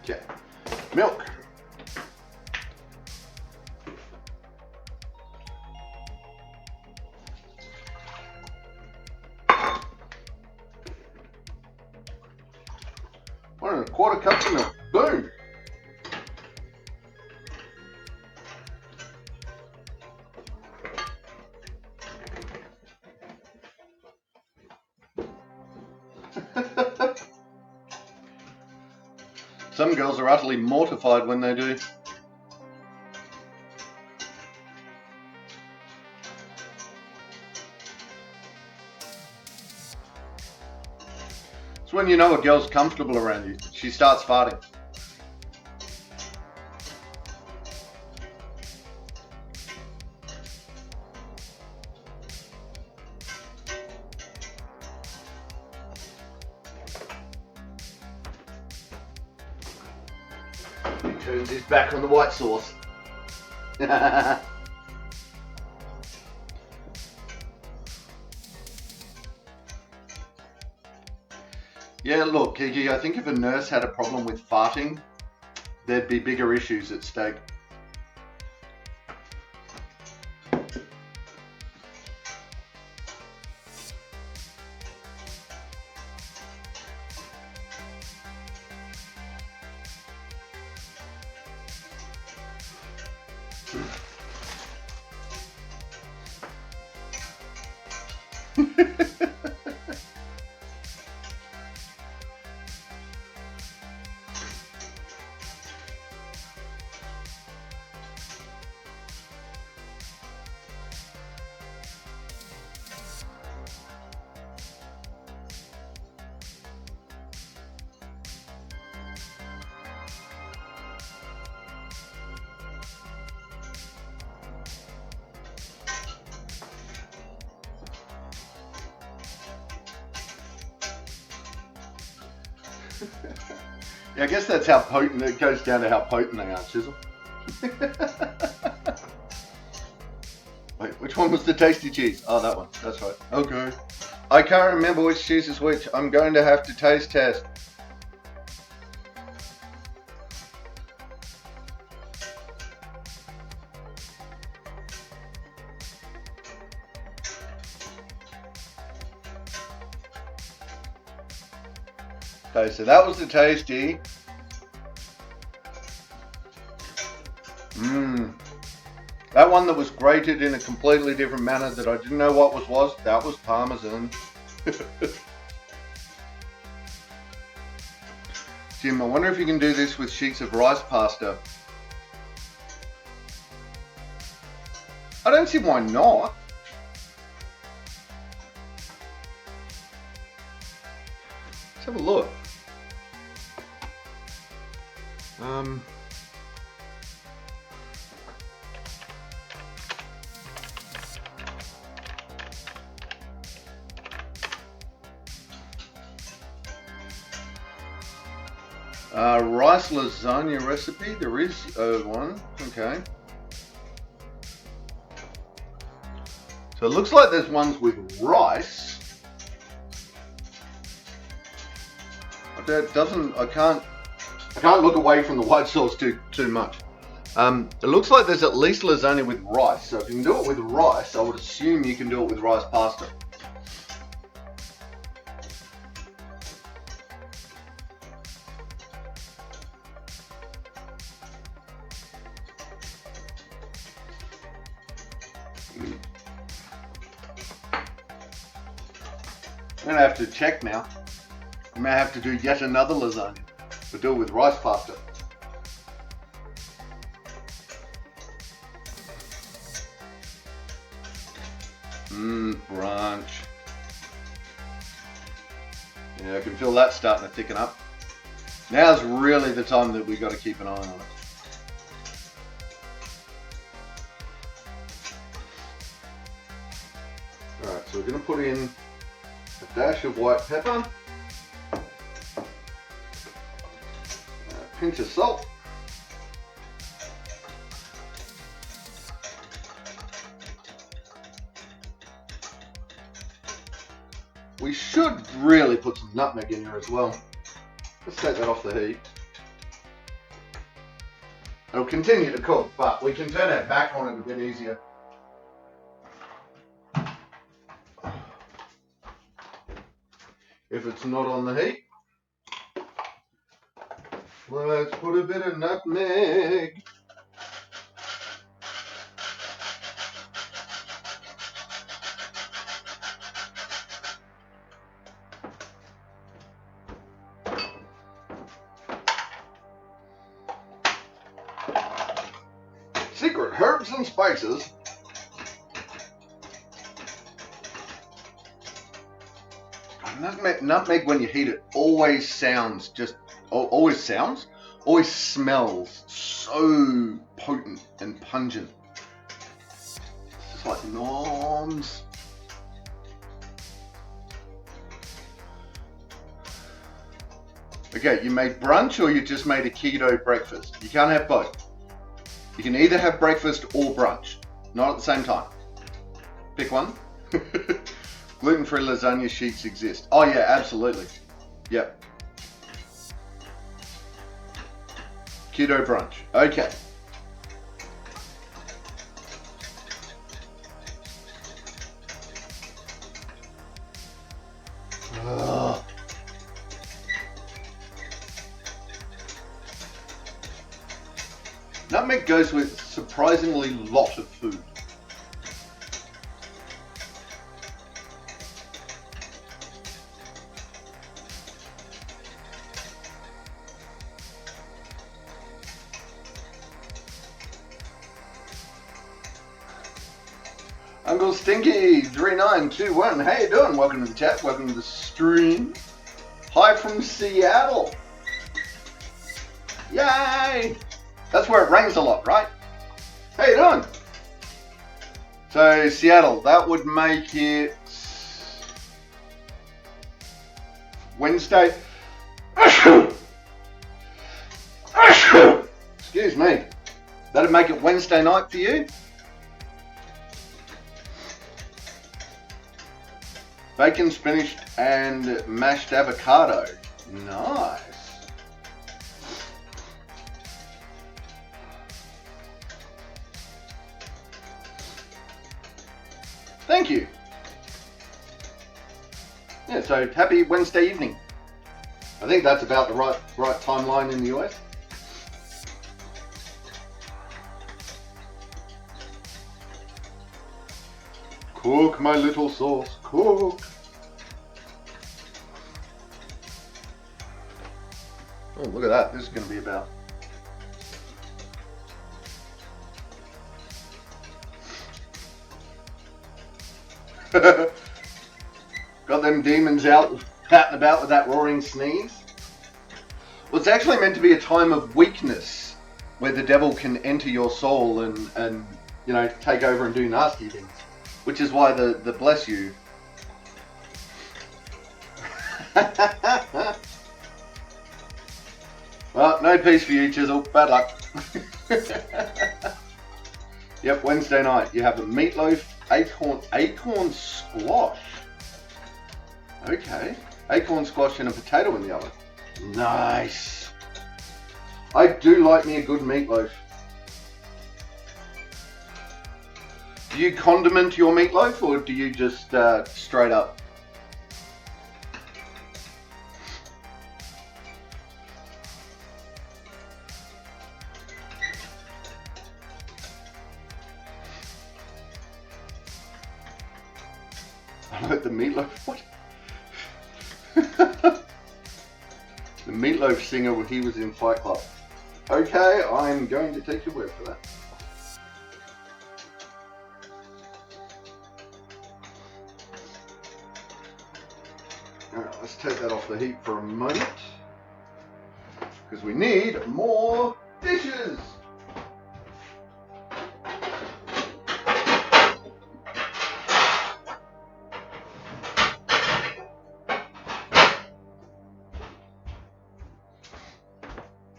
Okay, milk. One and a quarter cups of milk. Boom. Some girls are utterly mortified when they do. It's when you know a girl's comfortable around you. She starts farting. He turns his back on the white sauce. Yeah, look, Kiki, I think if a nurse had a problem with farting, there'd be bigger issues at stake. Yeah, I guess that's how potent, it goes down to how potent they are, Chisel. Wait, which one was the tasty cheese? Oh, that one, that's right. Okay. I can't remember which cheese is which. I'm going to have to taste test. Okay, so that was the tasty. That one that was grated in a completely different manner that I didn't know what was, that was Parmesan. Jim, I wonder if you can do this with sheets of rice pasta. I don't see why not. Let's have a look. Rice lasagna recipe, there is one, okay. So it looks like there's ones with rice. But that doesn't, I can't look away from the white sauce too much. It looks like there's at least lasagna with rice. So if you can do it with rice, I would assume you can do it with rice pasta. I'm gonna have to check now. I may have to do yet another lasagna, but do it with rice pasta. Brunch. Yeah, I can feel that starting to thicken up. Now's really the time that we got to keep an eye on it. Alright, so we're going to put in a dash of white pepper, a pinch of salt, we should really put some nutmeg in here as well. Let's take that off the heat. It'll continue to cook, but we can turn it back on it a bit easier. If it's not on the heat, let's put a bit of nutmeg. Secret herbs and spices. Nutmeg when you heat it always sounds always smells so potent and pungent. It's just like norms. Okay, you made brunch or you just made a keto breakfast. You can't have both. You can either have breakfast or brunch, not at the same time. Pick one. Gluten-free lasagna sheets exist. Oh yeah, absolutely. Yep. Keto brunch. Okay. Ugh. Nutmeg goes with surprisingly lot of food. Uncle Stinky 3921, how you doing? Welcome to the chat, welcome to the stream. Hi from Seattle. Yay! That's where it rains a lot, right? How you doing? So Seattle, that would make it Wednesday. Excuse me. That'd make it Wednesday night for you. Bacon, spinach, and mashed avocado. Nice. Thank you. Yeah, so happy Wednesday evening. I think that's about the right timeline in the US. Cook, my little sauce, cook. Oh, look at that. This is going to be about. Got them demons out and about with that roaring sneeze. Well, it's actually meant to be a time of weakness where the devil can enter your soul and you know, take over and do nasty things. Which is why the bless you. Well, no peace for you, Chisel. Bad luck. Yep, Wednesday night. You have a meatloaf, acorn squash. Okay. Acorn squash and a potato in the oven. Nice. I do like me a good meatloaf. Do you condiment your meatloaf or do you just straight up? I like the meatloaf. What? Meatloaf singer when he was in Fight Club. Okay, I'm going to take your word for that. Alright, let's take that off the heat for a moment. Because we need more dishes.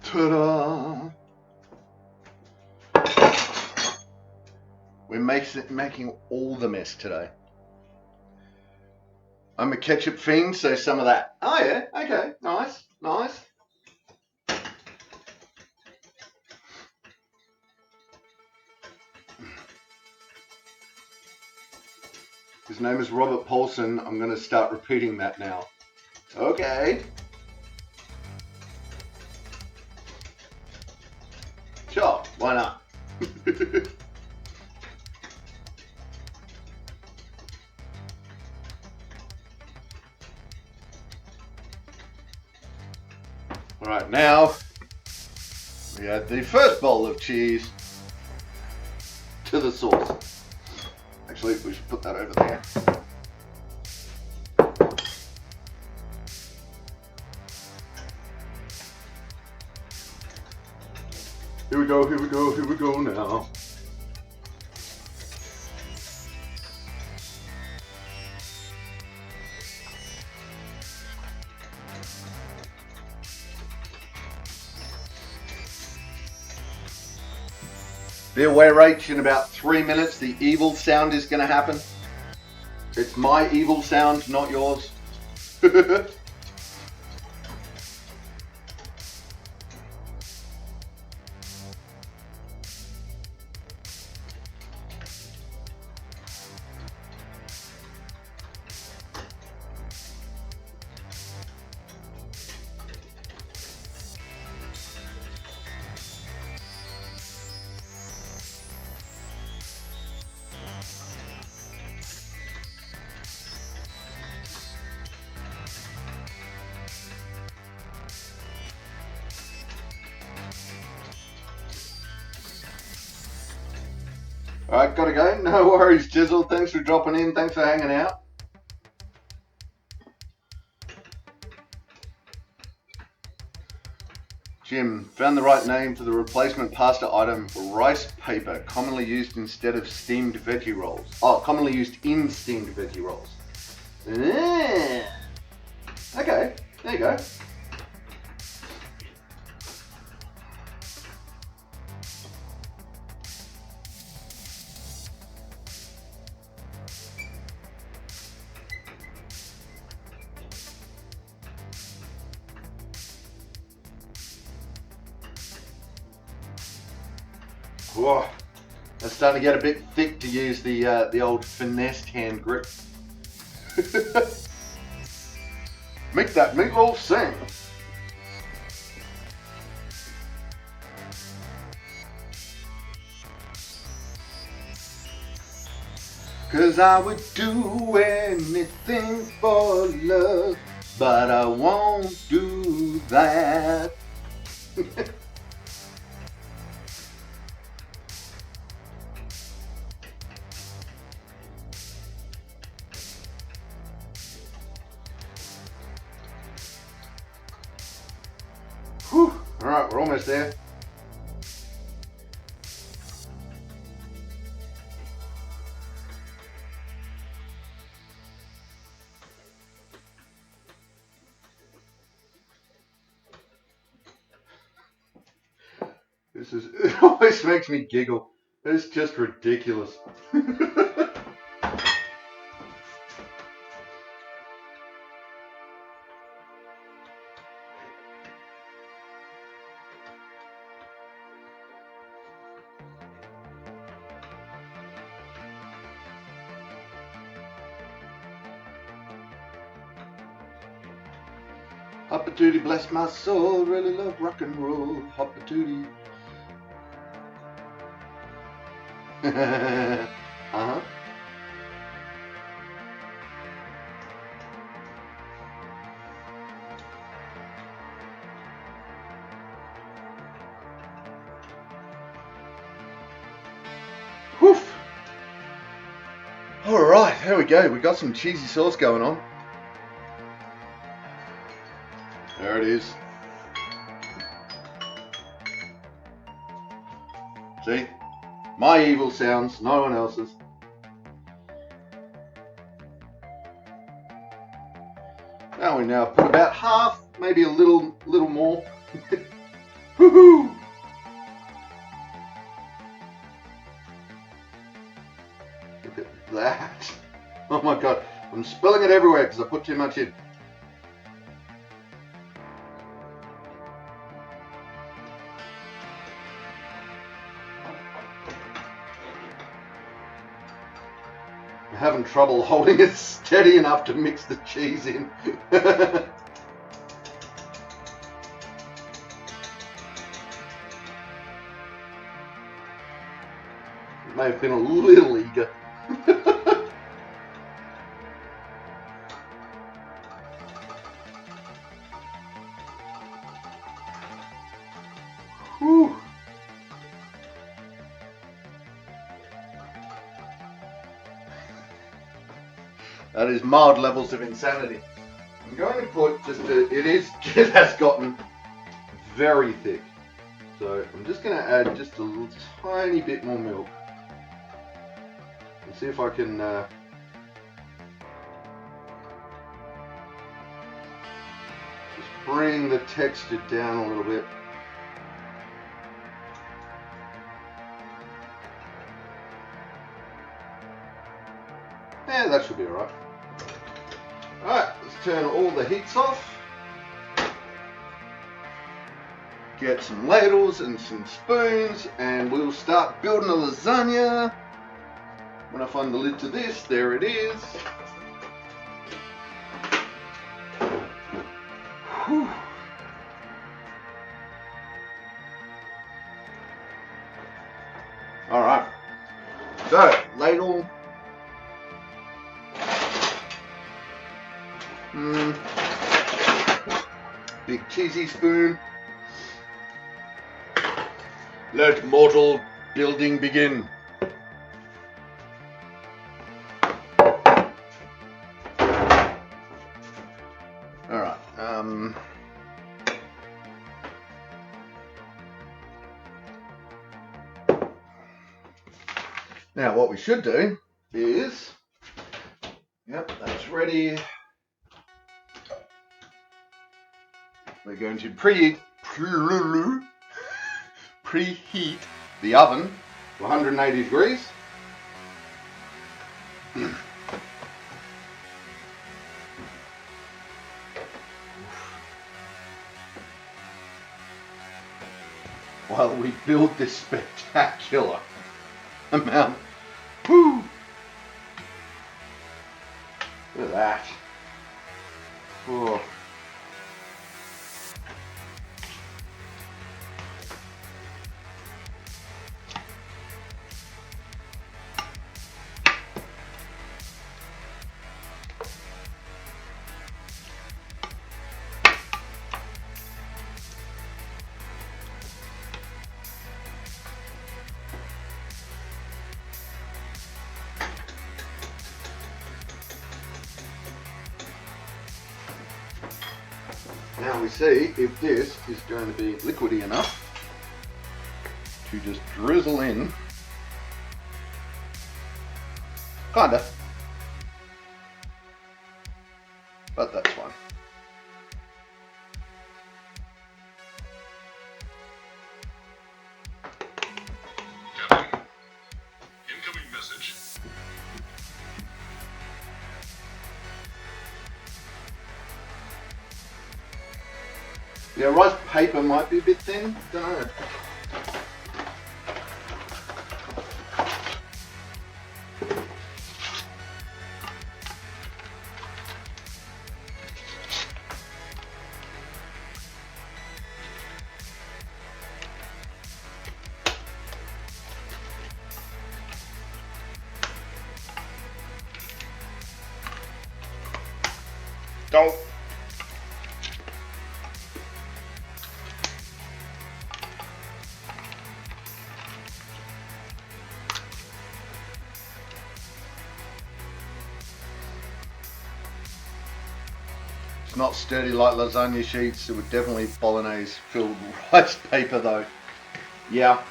Ta-da! We're making all the mess today. I'm a ketchup fiend, so some of that. Oh yeah, okay, nice, nice. His name is Robert Paulson. I'm going to start repeating that now. Okay. Sure, why not? Alright, now we add the first bowl of cheese to the sauce. Actually, we should put that over there. Here we go, here we go, here we go now. Be aware, Rach, in about 3 minutes the evil sound is going to happen. It's my evil sound, not yours. Alright, gotta go. No worries, Jizzle. Thanks for dropping in. Thanks for hanging out. Jim, found the right name for the replacement pasta item, rice paper, commonly used instead of steamed veggie rolls. Oh, commonly used in steamed veggie rolls. Okay, there you go. Whoa, that's starting to get a bit thick to use the old finessed hand grip. Make that meatloaf sing. Cause I would do anything for love, but I won't do that. Whew. Alright, we're almost there. It always makes me giggle. It's just ridiculous. Hoppa-tootie, bless my soul, really love rock and roll. Hoppa-tootie. Uh-huh. there we go. We got some cheesy sauce going on. There it is. See? My evil sounds, no one else's. Now we now put about half, maybe a little more. Woohoo! Look at that. Oh my god, I'm spilling it everywhere because I put too much in. I'm having trouble holding it steady enough to mix the cheese in. It may have been a little eager. Whew. That is mild levels of insanity. I'm going to put it has gotten very thick. So I'm just going to add just a little tiny bit more milk. And see if I can just bring the texture down a little bit. Yeah, that should be alright. Alright, let's turn all the heats off. Get some ladles and some spoons, and we'll start building a lasagna. When I find the lid to this, there it is. Whew. Alright, so ladle. Big cheesy spoon. Let mortal building begin. Alright, now what we should do is, yep, that's ready. We're going to preheat the oven to 180 degrees. While we build this spectacular amount. Woo! Look at that. Oh. Now we see if this is going to be liquidy enough to just drizzle in. Kinda. But that's fine. Captain, incoming message. Yeah, rice paper might be a bit thin, don't know. Don't. not sturdy like lasagna sheets. It would definitely bolognese filled rice paper though. Yeah.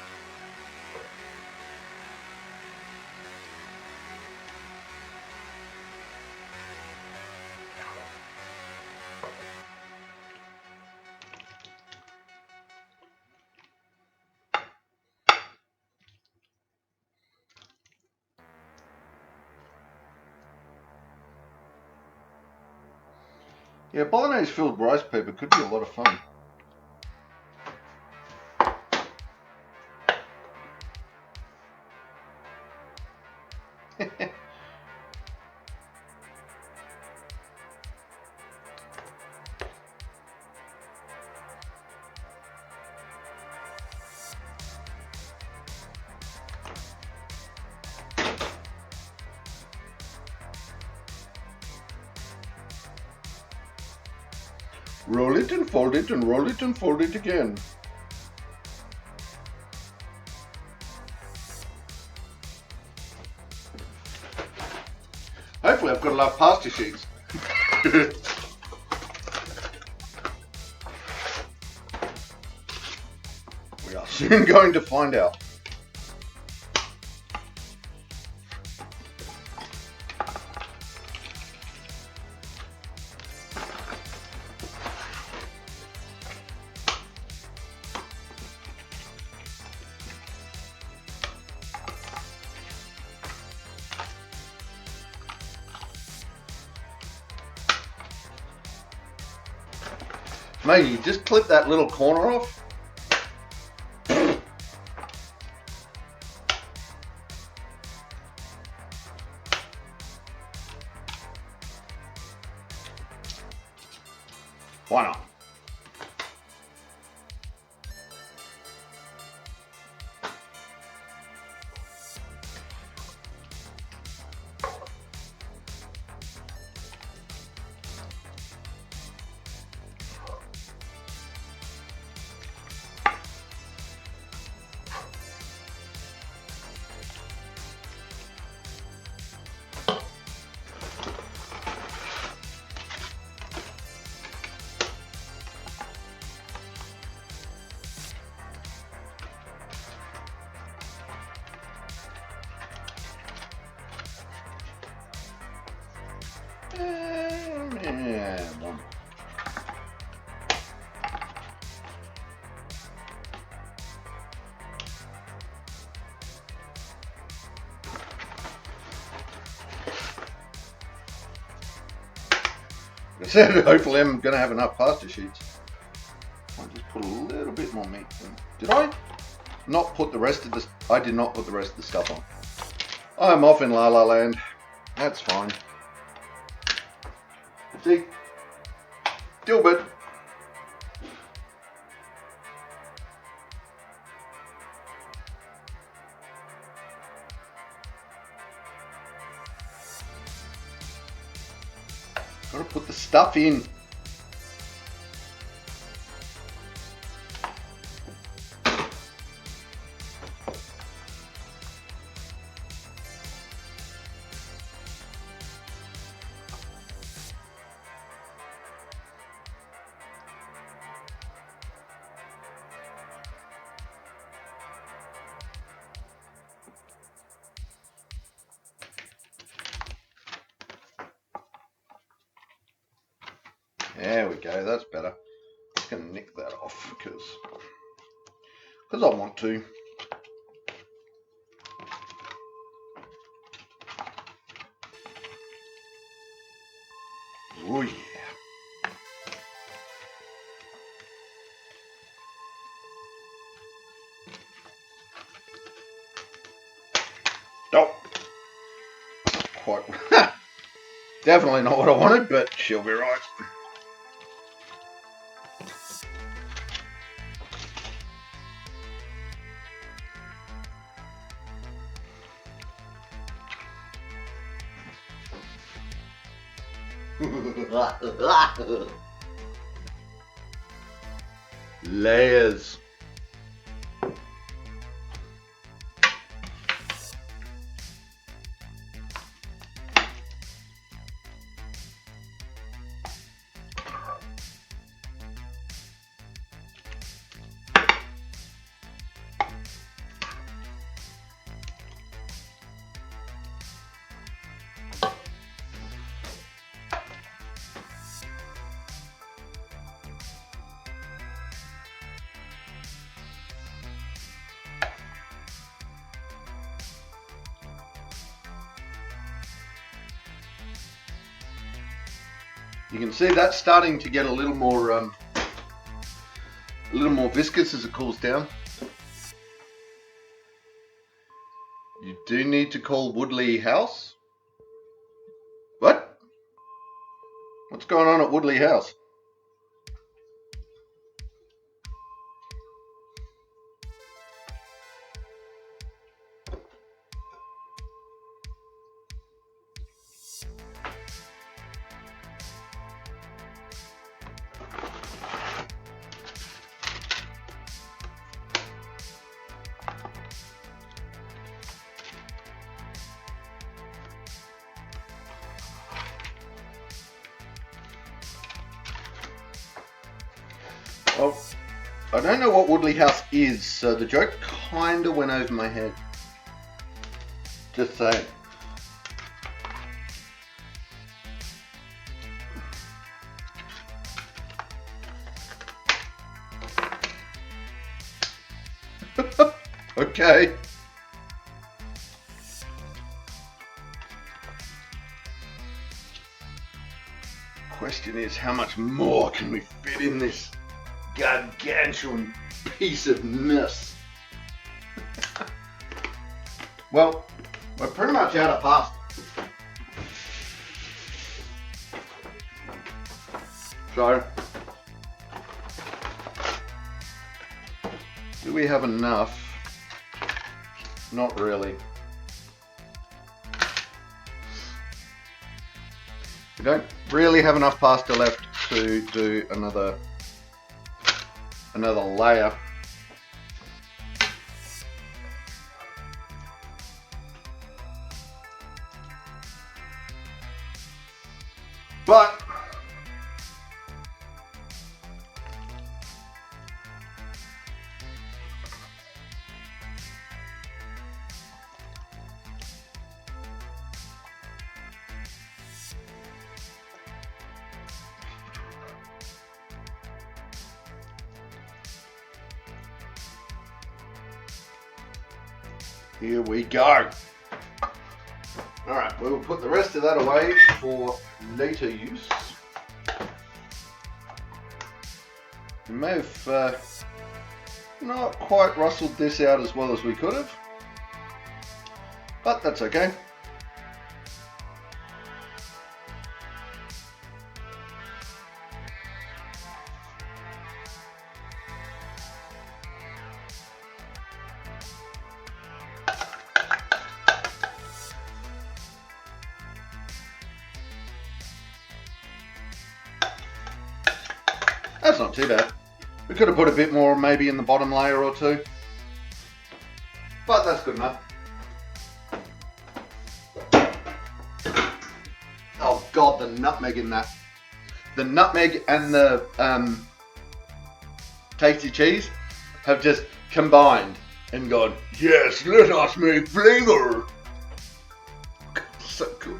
Yeah, bolognese filled rice paper could be a lot of fun. Roll it and fold it and roll it and fold it again. Hopefully I've got enough pasta sheets. We are soon going to find out. Maybe you just clip that little corner off. Why not? Yeah, one. I said hopefully I'm going to have enough pasta sheets. I'll just put a little bit more meat in. Did I not put the rest of the... I did not put the rest of the stuff on. I'm off in La La Land. That's fine. See? Dilbert. Gotta put the stuff in. There we go, that's better. I'm just going to nick that off because I want to. Oh yeah. Oh. Quite. Definitely not what I wanted, but she'll be right. Layers. You can see that's starting to get a little more viscous as it cools down. You do need to call Woodley House. What? What's going on at Woodley House? Well, I don't know what Woodley House is, so the joke kinda went over my head. Just saying. Okay. Question is, how much more can we fit in this gargantuan piece of mess? Well, we're pretty much out of pasta. So, do we have enough? Not really. We don't really have enough pasta left to do another layer. But here we go. Alright, we'll put the rest of that away for later use. We may have not quite rustled this out as well as we could have, but that's okay. That's not too bad. We could have put a bit more maybe in the bottom layer or two, but that's good enough. Oh god, the nutmeg in that. The nutmeg and the tasty cheese have just combined and gone, yes, let us make flavor. So good.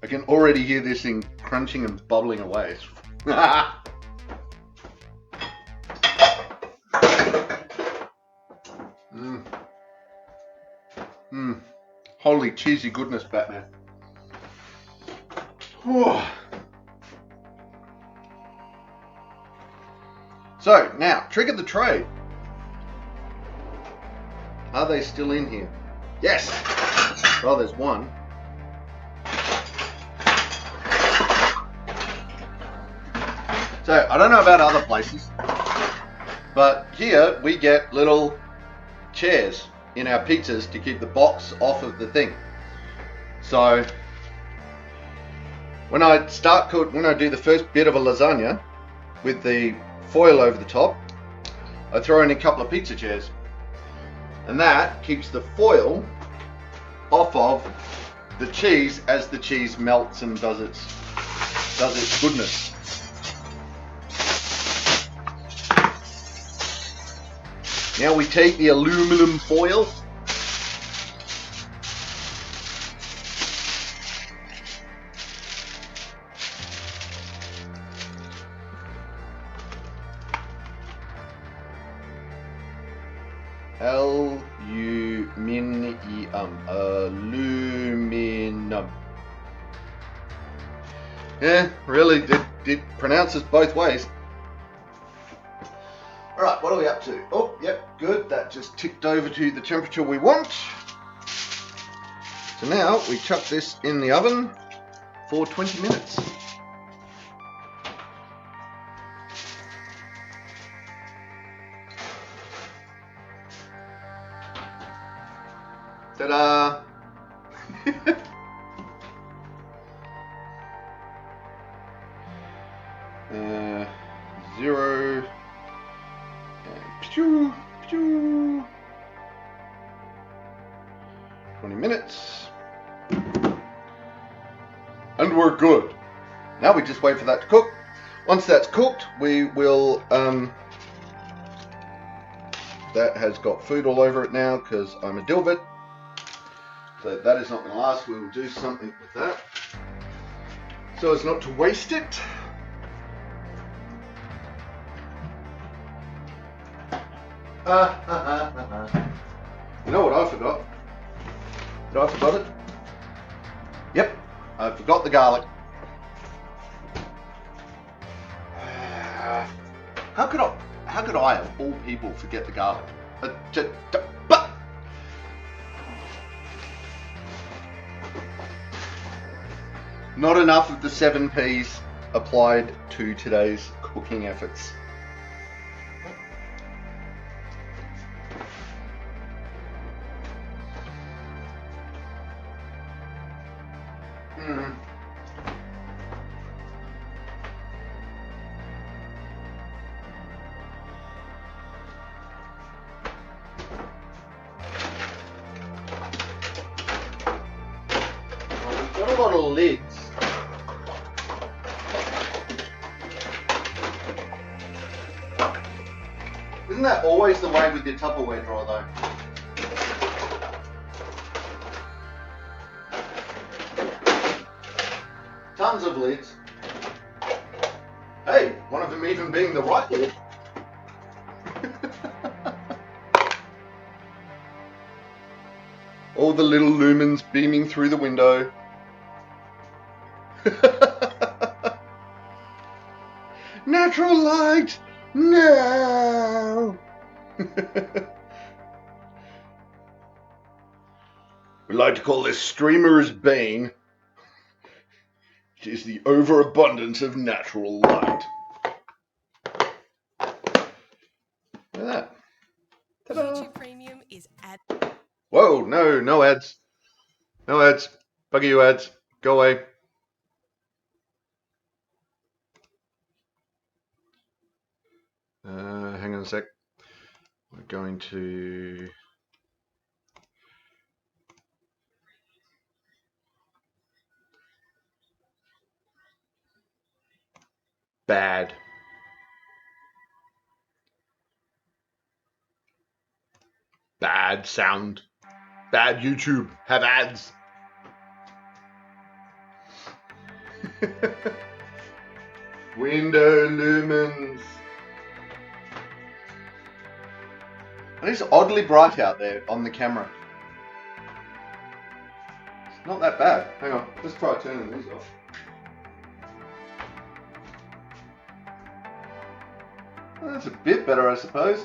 I can already hear this thing crunching and bubbling away. Holy cheesy goodness, Batman. So, now, trick of the trade. Are they still in here? Yes! Well, there's one. So, I don't know about other places, but here we get little chairs in our pizzas to keep the box off of the thing. So, when I do the first bit of a lasagna with the foil over the top, I throw in a couple of pizza chairs, and that keeps the foil off of the cheese as the cheese melts and does its goodness. Now we take the aluminum foil Aluminum. Yeah, really, it pronounces both ways. Alright, what are we up to? Oh, yep, good. That just ticked over to the temperature we want. So now we chuck this in the oven for 20 minutes. Ta-da! 0 and pew, pew. 20 minutes. And we're good. Now we just wait for that to cook. Once that's cooked, we will that has got food all over it now because I'm a dilbert. So that is not going to last. We will do something with that so as not to waste it. You know what I forgot? Did I forgot it? Yep, I forgot the garlic. How could I of all people forget the garlic? But not enough of the 7 P's applied to today's cooking efforts. Got a lot of lids. Isn't that always the way with your Tupperware drawer though? Tons of lids. Hey, one of them even being the right lid. All the little lumens beaming through the window. Natural light! No! We like to call this streamer's bane. It is the overabundance of natural light. Look at that. Ta-da. YouTube Premium is ad. Whoa, no ads. No ads. Bugger you ads. Go away. Hang on a sec. We're going to... Bad. Bad sound. Bad YouTube. Have ads. Window lumens. It is oddly bright out there on the camera. It's not that bad. Hang on, let's try turning these off. Well, that's a bit better, I suppose.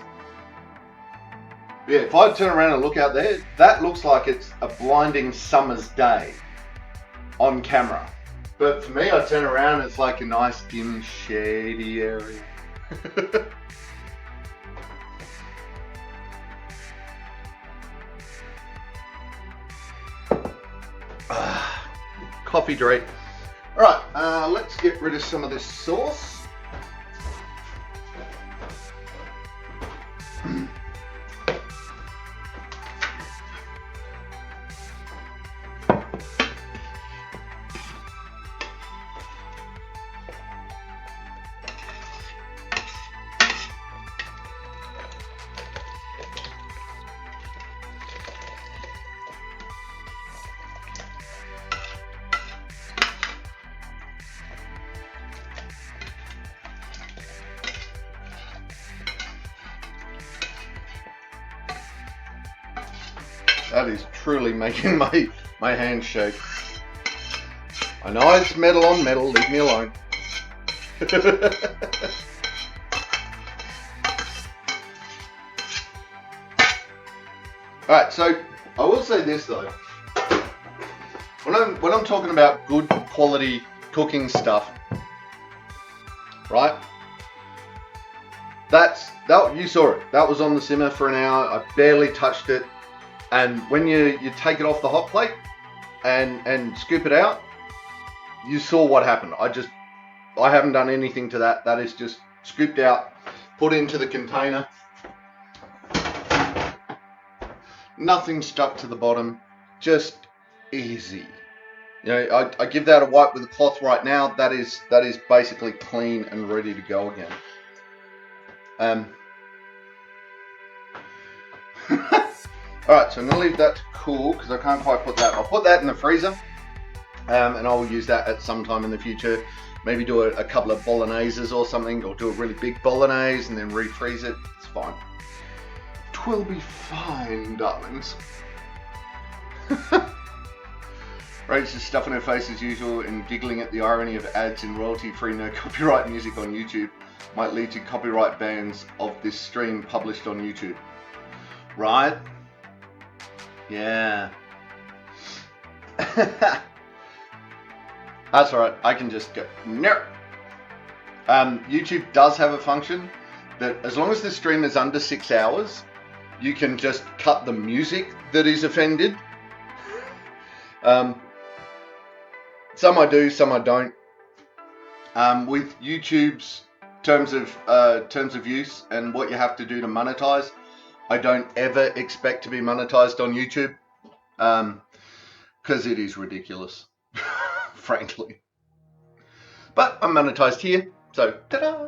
Yeah, if I turn around and look out there, that looks like it's a blinding summer's day on camera. But for me, I turn around, it's like a nice dim, shady area. Coffee Drake. Alright, let's get rid of some of this sauce. That is truly making my hands shake. I know it's metal on metal, leave me alone. Alright, so I will say this though. When I'm talking about good quality cooking stuff, right? That you saw it. That was on the simmer for an hour. I barely touched it. And when you take it off the hot plate and scoop it out, you saw what happened. I haven't done anything to that. That is just scooped out, put into the container. Nothing stuck to the bottom. Just easy. You know, I give that a wipe with a cloth right now. That is basically clean and ready to go again. Alright, so I'm going to leave that to cool because I can't quite put that. I'll put that in the freezer and I'll use that at some time in the future. Maybe do a couple of bologneses or something, or do a really big bolognese and then refreeze it. It's fine. 'Twill be fine, darlings. Rachel's stuffing her face as usual and giggling at the irony of ads in royalty-free, no copyright music on YouTube might lead to copyright bans of this stream published on YouTube. Right? Yeah. That's alright, I can just go, no. YouTube does have a function that as long as the stream is under 6 hours, you can just cut the music that is offended. Some I do, some I don't. With YouTube's terms of use and what you have to do to monetize, I don't ever expect to be monetized on YouTube, because it is ridiculous, frankly. But I'm monetized here, so ta-da!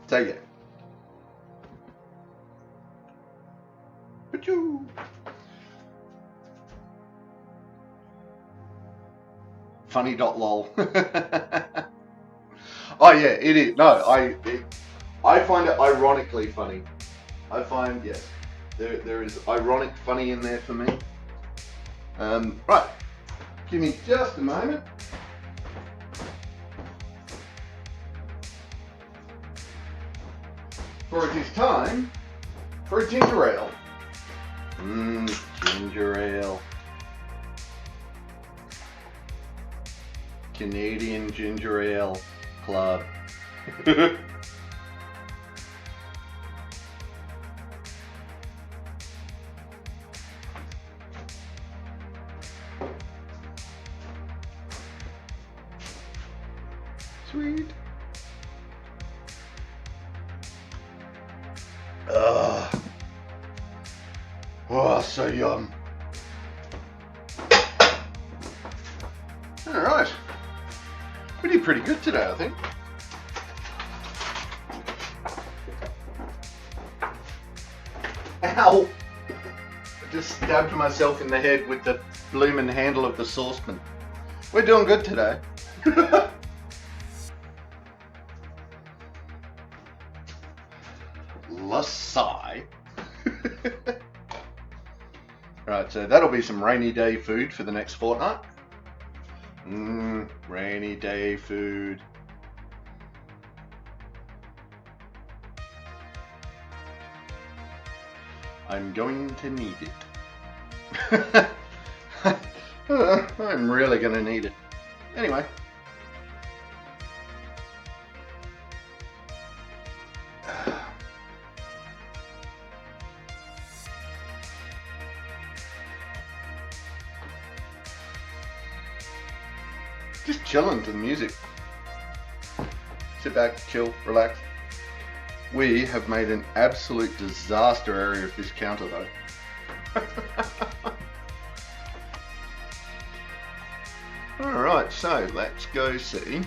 So yeah. Achoo. Funny.lol. Oh yeah, it is. No, I find it ironically funny. I find, yes, there is ironic funny in there for me. Right, give me just a moment. For it is time for a ginger ale. Ginger ale. Canadian Ginger Ale Club. Sweet. Oh, so yum. All right. We did pretty good today, I think. Ow! I just stabbed myself in the head with the bloomin' handle of the saucepan. We're doing good today. Lasagne. Right, so that'll be some rainy day food for the next fortnight. Rainy day food. I'm going to need it. I'm really going to need it. Anyway. Just chilling to the music. Sit back, chill, relax. We have made an absolute disaster area of this counter though. Alright, so let's go see.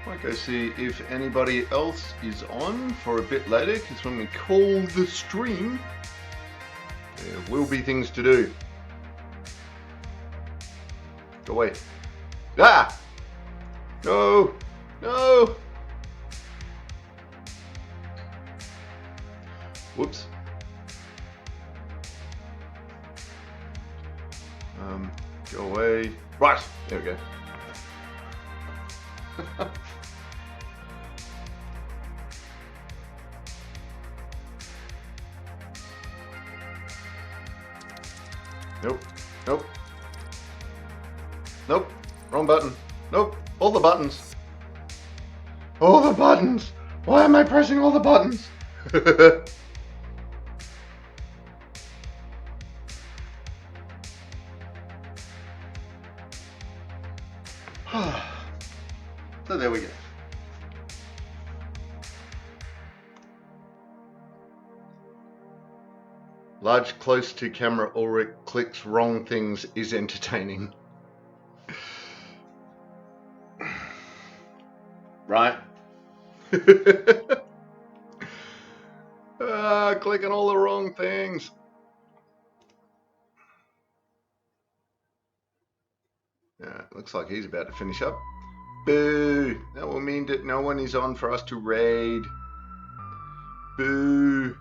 Might go see if anybody else is on for a bit later, because when we call the stream, there will be things to do. Go away. Ah! No! No! Whoops. Go away. Right, there we go. Nope. Nope. Nope. Wrong button. Nope. All the buttons. All the buttons. Why am I pressing all the buttons? So there we go. Large close to camera Ulrich clicks wrong things is entertaining. Right? Clicking all the wrong things. Looks like he's about to finish up. Boo! That will mean that no one is on for us to raid. Boo!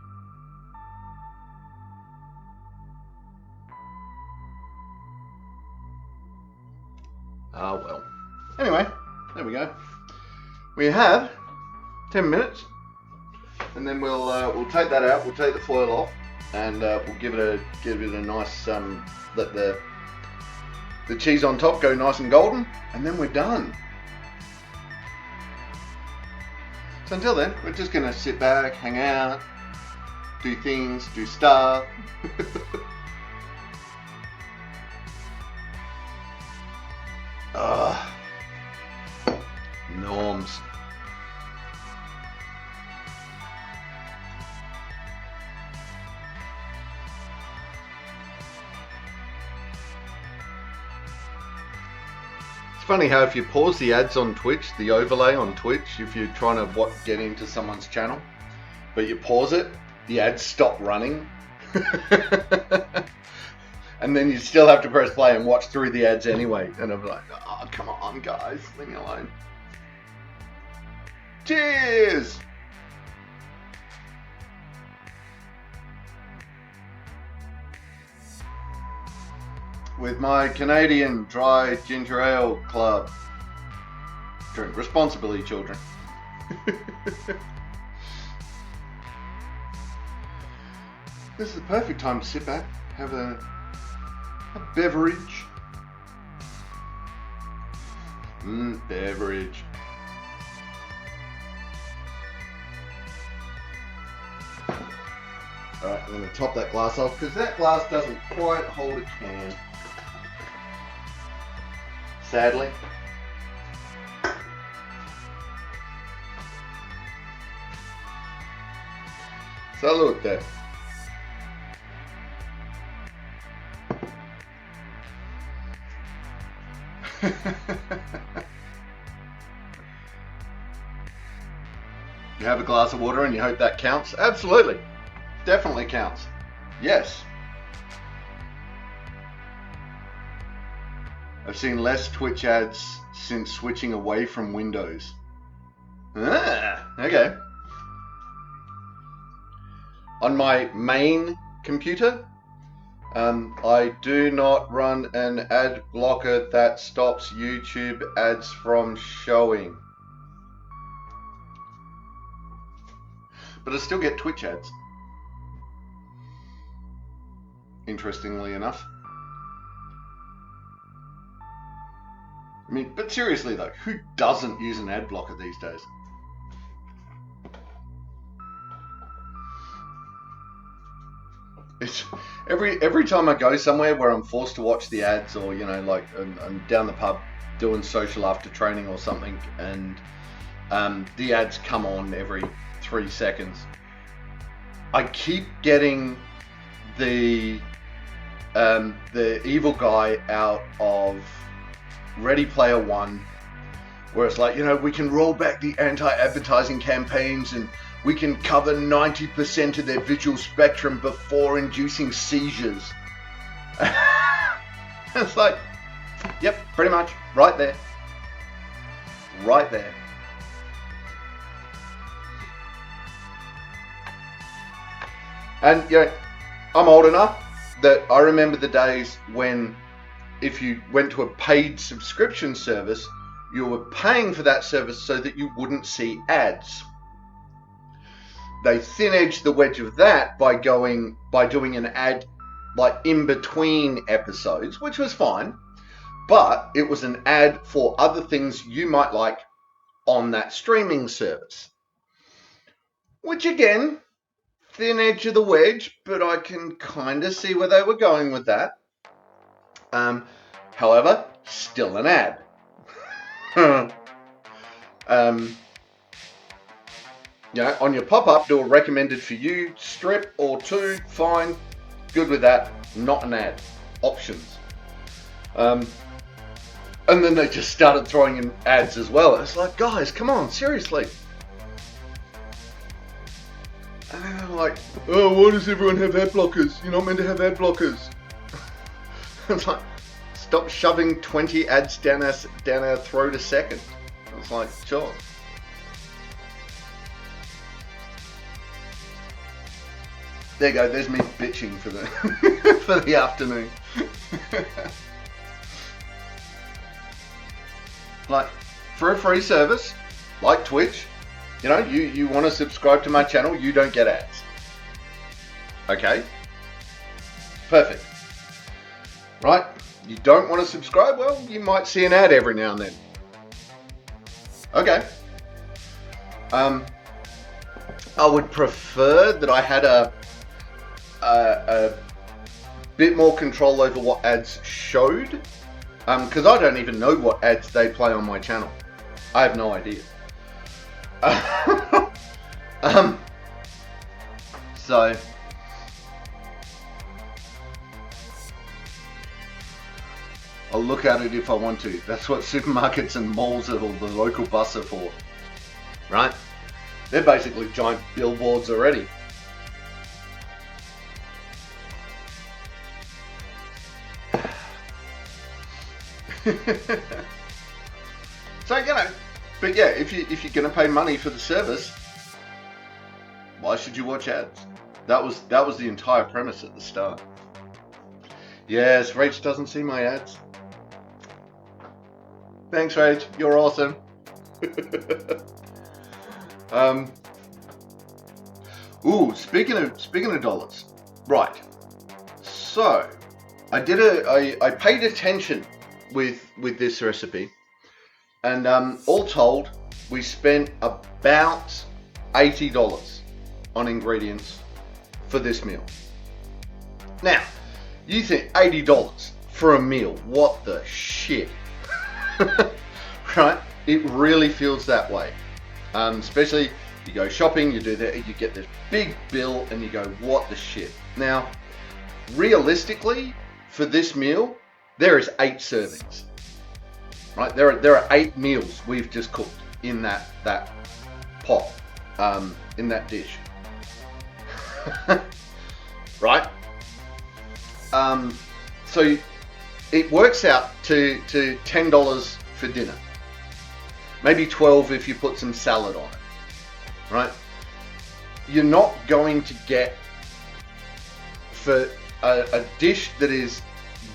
Ah, well. Anyway, there we go. We have 10 minutes, and then we'll take that out. We'll take the foil off, and we'll give it a nice let the cheese on top go nice and golden, and then we're done. So until then, we're just gonna sit back, hang out, do things, do stuff. Norms. It's funny how if you pause the ads on Twitch, the overlay on Twitch, if you're trying to get into someone's channel, but you pause it, the ads stop running. And then you still have to press play and watch through the ads anyway. And I'm like, oh, come on, guys, leave me alone. Cheers! With my Canadian Dry Ginger Ale Club. Drink responsibly, children. This is the perfect time to sit back, have a beverage. Beverage. Alright, I'm going to top that glass off because that glass doesn't quite hold a can. Sadly. Salute. You have a glass of water and you hope that counts? Absolutely. Definitely counts. Yes. I've seen less Twitch ads since switching away from Windows. Okay. On my main computer, I do not run an ad blocker that stops YouTube ads from showing. But I still get Twitch ads. Interestingly enough. I mean, but seriously though, who doesn't use an ad blocker these days? It's every time I go somewhere where I'm forced to watch the ads, or you know, like I'm down the pub doing social after training or something, and the ads come on every 3 seconds. I keep getting the evil guy out of Ready Player One, where it's like, you know, we can roll back the anti-advertising campaigns and we can cover 90% of their visual spectrum before inducing seizures. It's like, yep, pretty much, right there. right there. And you know, I'm old enough that I remember the days when if you went to a paid subscription service, you were paying for that service so that you wouldn't see ads. They thin-edged the wedge of that by doing an ad like in between episodes, which was fine, but it was an ad for other things you might like on that streaming service. Which again, thin edge of the wedge, but I can kind of see where they were going with that. However, still an ad. You know, on your pop-up, do a recommended for you strip or two, fine, good with that, not an ad. Options. And then they just started throwing in ads as well. It's like, guys, come on, seriously. And then they're like, oh, why does everyone have ad blockers? You're not meant to have ad blockers. It's like, stop shoving 20 ads down our throat a second. It's like, sure. There you go, there's me bitching for the for the afternoon. Like, for a free service, like Twitch, you know, you want to subscribe to my channel, you don't get ads. Okay? Perfect. Right? You don't want to subscribe? Well, you might see an ad every now and then. Okay. I would prefer that I had a bit more control over what ads showed, because I don't even know what ads they play on my channel. I have no idea. So I'll look at it if I want to. That's what supermarkets and malls or the local bus are for, right? They're basically giant billboards already. So, you know, but yeah, if you're gonna pay money for the service, why should you watch ads? That was the entire premise at the start. Yes, Rach doesn't see my ads. Thanks, Rach. You're awesome. Ooh, speaking of dollars, right? So, I paid attention with this recipe, and all told, we spent about $80 on ingredients for this meal. Now, you think $80 for a meal? What the shit? Right? It really feels that way. Especially you go shopping, you do that, you get this big bill, and you go, what the shit? Now, realistically, for this meal, there is 8 servings. Right? There are 8 meals we've just cooked in that pot, in that dish. Right? So it works out to $10 for dinner. Maybe 12 if you put some salad on it. Right? You're not going to get, for a dish that is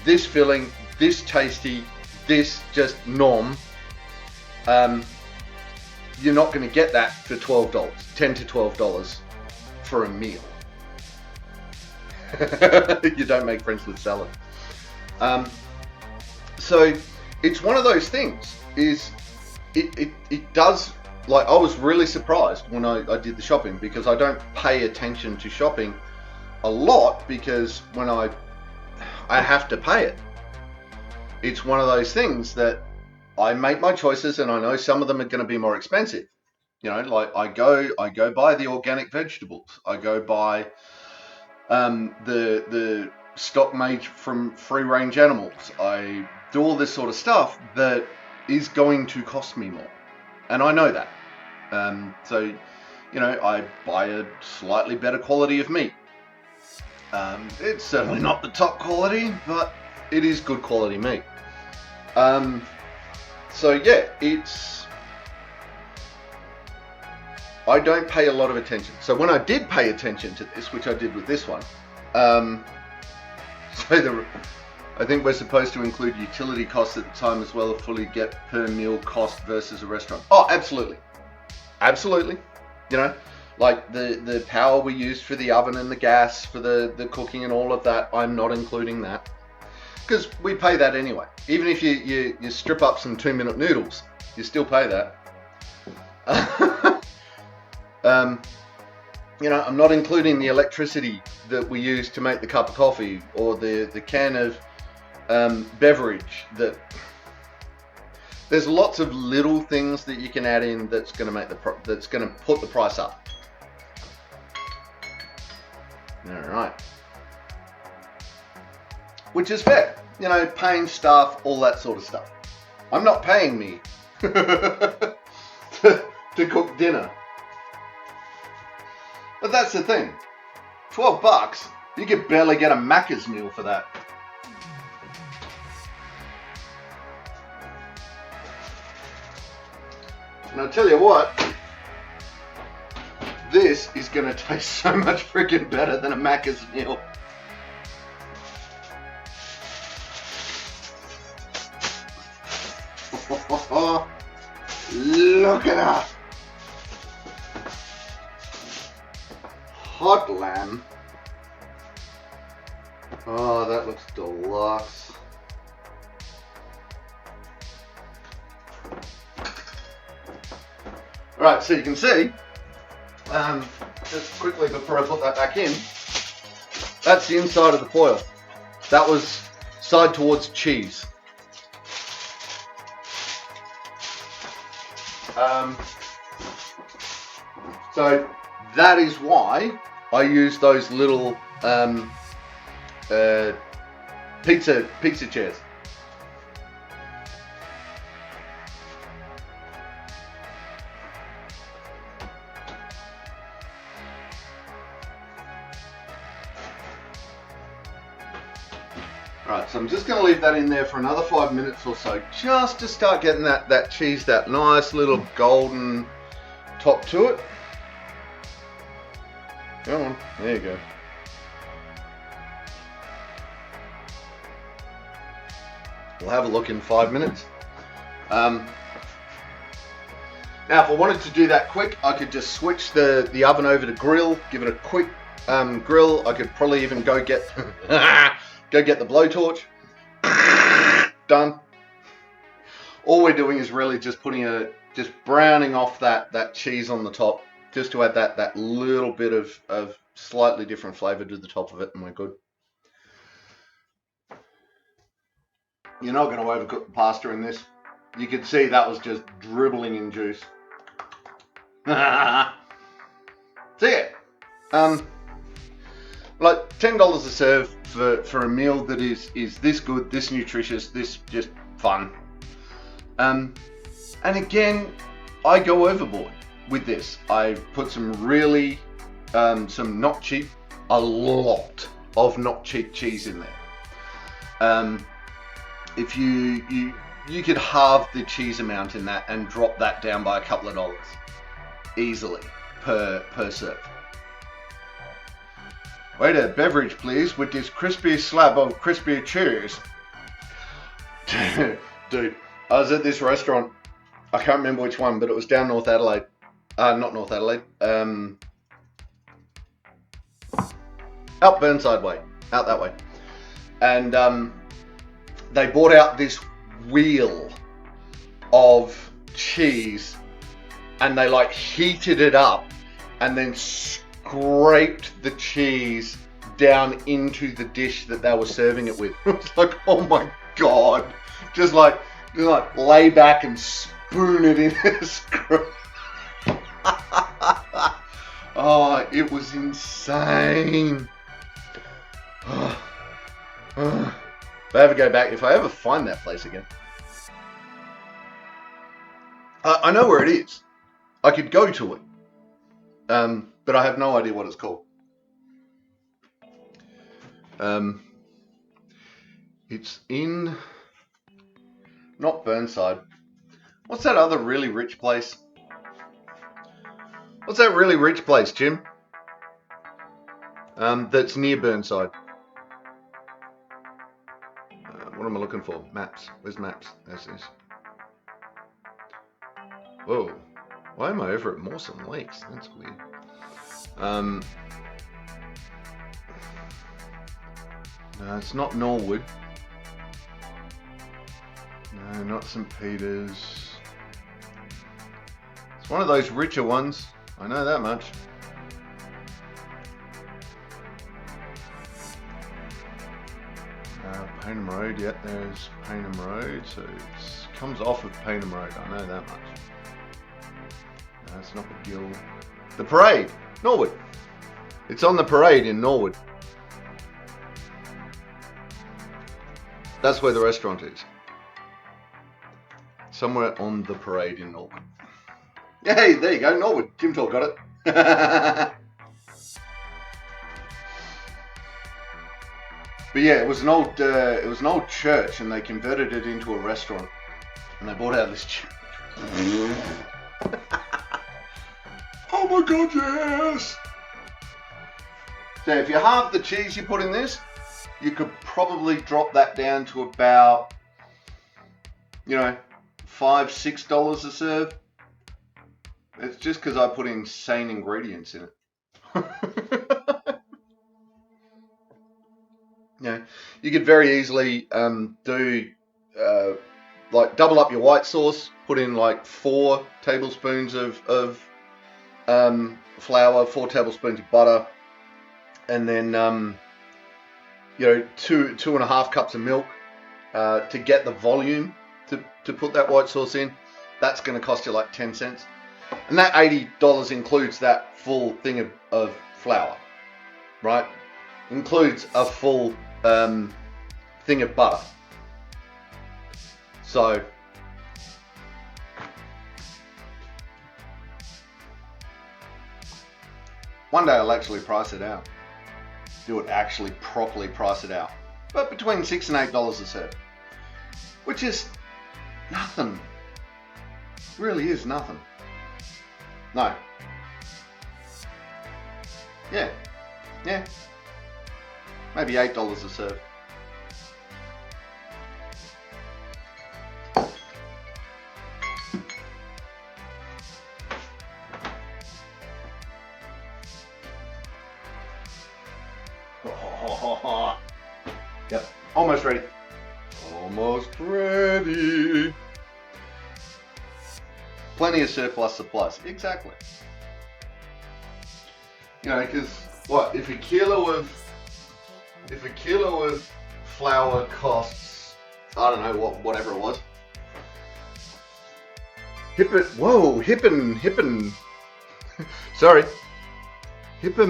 this filling, this tasty, this just nom, you're not going to get that for $12, $10 to $12 for a meal. You don't make friends with salad. So it's one of those things, is it does, like, I was really surprised when I did the shopping, because I don't pay attention to shopping a lot, because when I have to pay it. It's one of those things that I make my choices, and I know some of them are going to be more expensive. You know, like I go buy the organic vegetables. I go buy the stock made from free range animals. I do all this sort of stuff that is going to cost me more, and I know that. So, you know, I buy a slightly better quality of meat. It's certainly not the top quality, but it is good quality meat. So yeah, it's I don't pay a lot of attention. So when I did pay attention to this, which I did with this one, I think we're supposed to include utility costs at the time as well, to fully get per meal cost versus a restaurant. Oh, absolutely. Absolutely. You know, like the power we used for the oven and the gas for the cooking and all of that, I'm not including that. Because we pay that anyway. Even if you strip up some 2-minute noodles, you still pay that. You know, I'm not including the electricity that we use to make the cup of coffee or the can of beverage. There's lots of little things that you can add in that's going to make that's going to put the price up. All right, which is fair. You know, paying staff, all that sort of stuff. I'm not paying me to cook dinner. But that's the thing. $12, you could barely get a Macca's meal for that. And I'll tell you what, this is going to taste so much freaking better than a Macca's meal. Look at that. Hot lamb. Oh, that looks deluxe. Alright, so you can see, just quickly before I put that back in, that's the inside of the foil. That was side towards cheese. So that is why I use those little pizza chairs. Right, so I'm just going to leave that in there for another 5 minutes or so, just to start getting that cheese, that nice little golden top to it. Come on, there you go. We'll have a look in 5 minutes. Now, if I wanted to do that quick, I could just switch the oven over to grill, give it a quick grill. I could probably even go get go get the blowtorch. Done. All we're doing is really just just browning off that cheese on the top, just to add that little bit of slightly different flavour to the top of it, and we're good. You're not going to overcook the pasta in this. You can see that was just dribbling in juice. So yeah, like $10 a serve for a meal that is this good, this nutritious, this just fun. And again, I go overboard with this. I put some really some not cheap, a lot of not cheap cheese in there. If you could halve the cheese amount in that and drop that down by a couple of dollars easily per serve. Waiter, beverage please, with this crispy slab of crispy cheese. Dude, I was at this restaurant, I can't remember which one, but it was down North Adelaide. Not North Adelaide. Out Burnside way, out that way. And they brought out this wheel of cheese, and they like heated it up and then scraped the cheese down into the dish that they were serving it with. It's like, oh my god, just like lay back and spoon it in. Oh, it was insane. If I ever go back, if I ever find that place again, I know where it is. I could go to it, but I have no idea what it's called. It's in, not Burnside. What's that other really rich place? What's that really rich place, Jim? That's near Burnside. What am I looking for? Maps. Where's maps? There's this. Whoa. Why am I over at Mawson Lakes? That's weird. No, it's not Norwood. No, not St. Peter's. It's one of those richer ones. I know that much. Paynham Road, yeah, there's Paynham Road, so it comes off of Paynham Road, I know that much. No, it's not the Gill. The Parade, Norwood. It's on the Parade in Norwood. That's where the restaurant is. Somewhere on the Parade in Norwood. Hey, there you go, Norwood. Jim Talk got it. But yeah, it was an old church, and they converted it into a restaurant, and they bought out this church. Oh my God, yes! So if you halve the cheese you put in this, you could probably drop that down to about, $5, $6 a serve. It's just because I put insane ingredients in it. You could very easily do double up your white sauce, put in 4 tablespoons of flour, 4 tablespoons of butter, and then 2.5 cups of milk to get the volume to put that white sauce in. That's going to cost you 10 cents, and that $80 includes that full thing of flour, right? Includes a full thing of butter. So one day I'll actually price it out. Actually properly price it out. But between $6 and $8 a serve, which is nothing. Really is nothing. No. Yeah. Maybe $8 a serve. Yep, almost ready. Almost ready. Plenty of surplus supplies. Exactly. Because if a kilo of flour costs, I don't know, whatever it was. Sorry. Hippie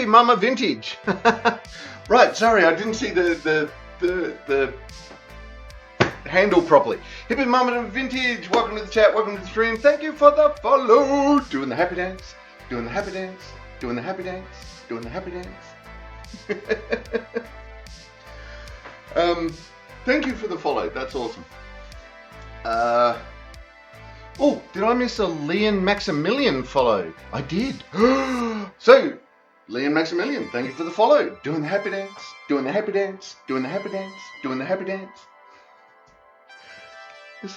Mama Vintage. Right, sorry, I didn't see the handle properly. Hippie Mama Vintage, welcome to the chat, welcome to the stream. Thank you for the follow. Doing the happy dance, doing the happy dance, doing the happy dance, doing the happy dance. Thank you for the follow, that's awesome. Did I miss a Leon Maximilian follow? I did. So, Leon Maximilian, thank you for the follow. Doing the happy dance, doing the happy dance, doing the happy dance, doing the happy dance. I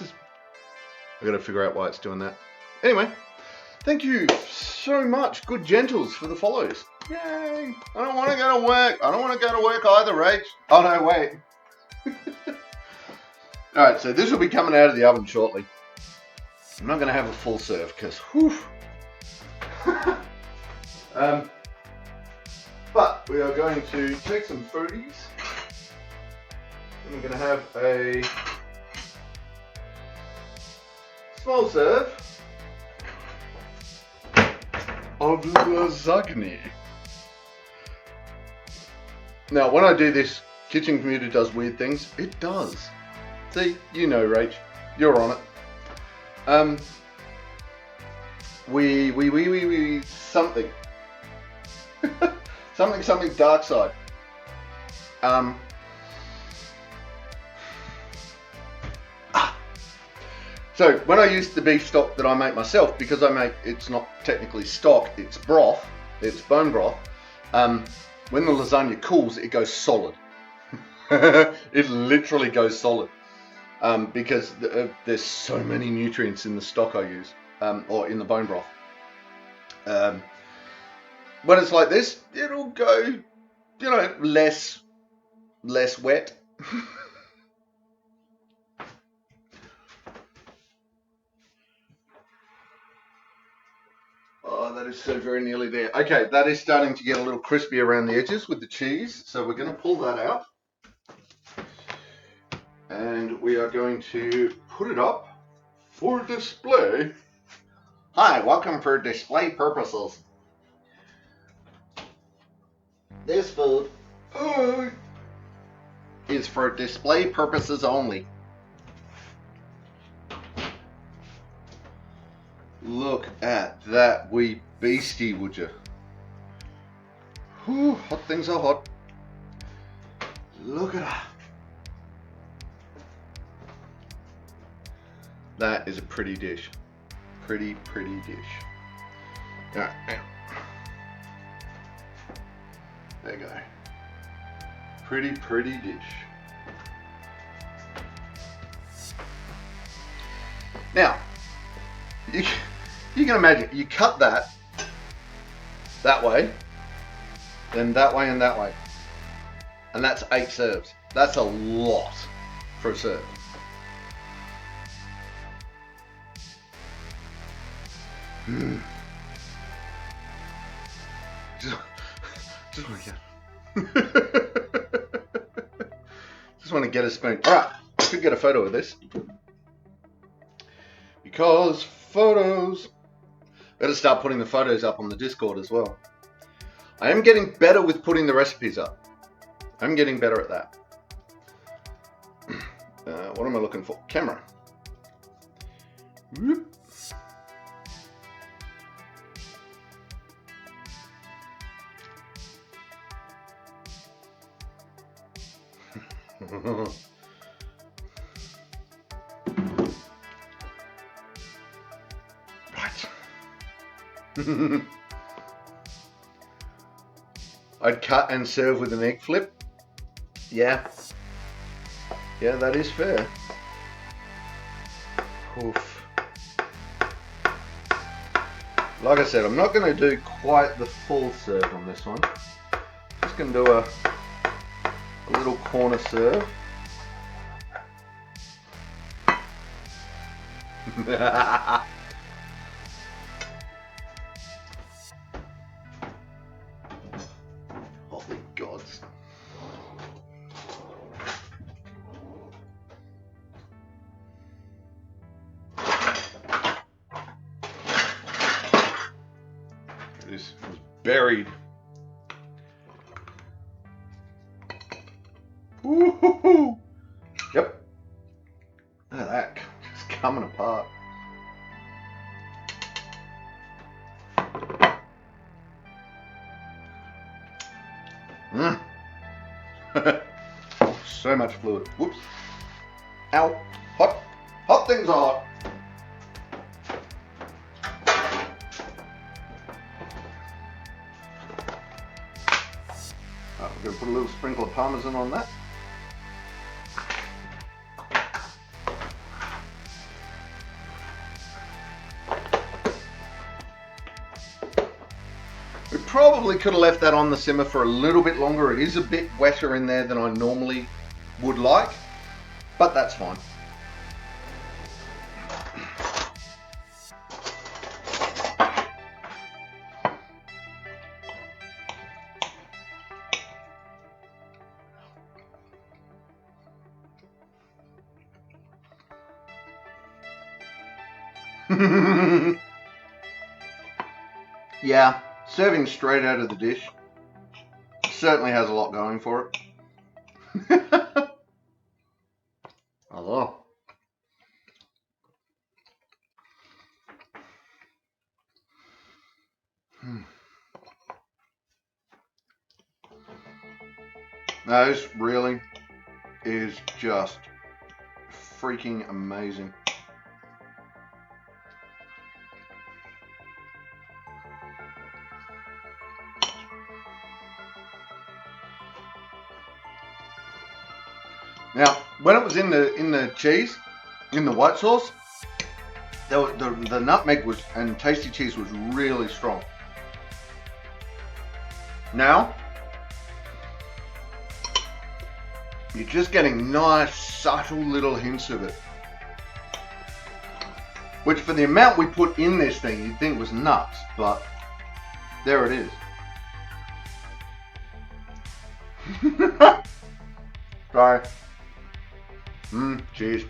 gotta figure out why it's doing that. Anyway, thank you so much, good gentles, for the follows. Yay! I don't want to go to work. I don't want to go to work either, Rach. Oh no, wait. Alright, so this will be coming out of the oven shortly. I'm not going to have a full serve because, whew. But we are going to take some foodies. I'm going to have a small serve of lasagne. Now, when I do this, Kitchen Computer does weird things. It does. See, you know, Rach, you're on it. Something. something dark side. So when I use the beef stock that I make myself, because it's not technically stock, it's broth, it's bone broth. When the lasagna cools, it goes solid. It literally goes solid. Because there's so many nutrients in the stock I use, or in the bone broth. When it's like this, it'll go, less wet. Oh, that is so very nearly there. Okay, that is starting to get a little crispy around the edges with the cheese, so we're going to pull that out. And we are going to put it up for display. Hi, welcome for display purposes. This food is for display purposes only. Look at that wee beastie, would you? Whew, hot things are hot. Look at that. That is a pretty dish. Pretty dish. Alright, there you go. Pretty dish. Now, you can imagine, you cut that way, then that way and that way. And that's 8 serves. That's a lot for a serve. Just want to get a spoon. Alright, I could get a photo of this. Because photos. Better start putting the photos up on the Discord as well. I am getting better with putting the recipes up. I'm getting better at that. What am I looking for? Camera. Whoop. Right. I'd cut and serve with an egg flip. Yeah. Yeah, that is fair. Oof. Like I said, I'm not going to do quite the full serve on this one. Just going to do a little corner serve. Holy gods. It was buried. Woo-hoo-hoo. Yep. Look at that. Just coming apart. So much fluid. Whoops. Ow. Hot. Hot things are hot. We're going to put a little sprinkle of Parmesan on that. We probably could have left that on the simmer for a little bit longer. It is a bit wetter in there than I normally would like, but that's fine. Yeah, serving straight out of the dish certainly has a lot going for it. Hello. Now this really is just freaking amazing. Now, when it was in the cheese, in the white sauce, the nutmeg was and tasty cheese was really strong. Now, you're just getting nice, subtle little hints of it. Which for the amount we put in this thing, you'd think was nuts, but there it is. Try. Cheese.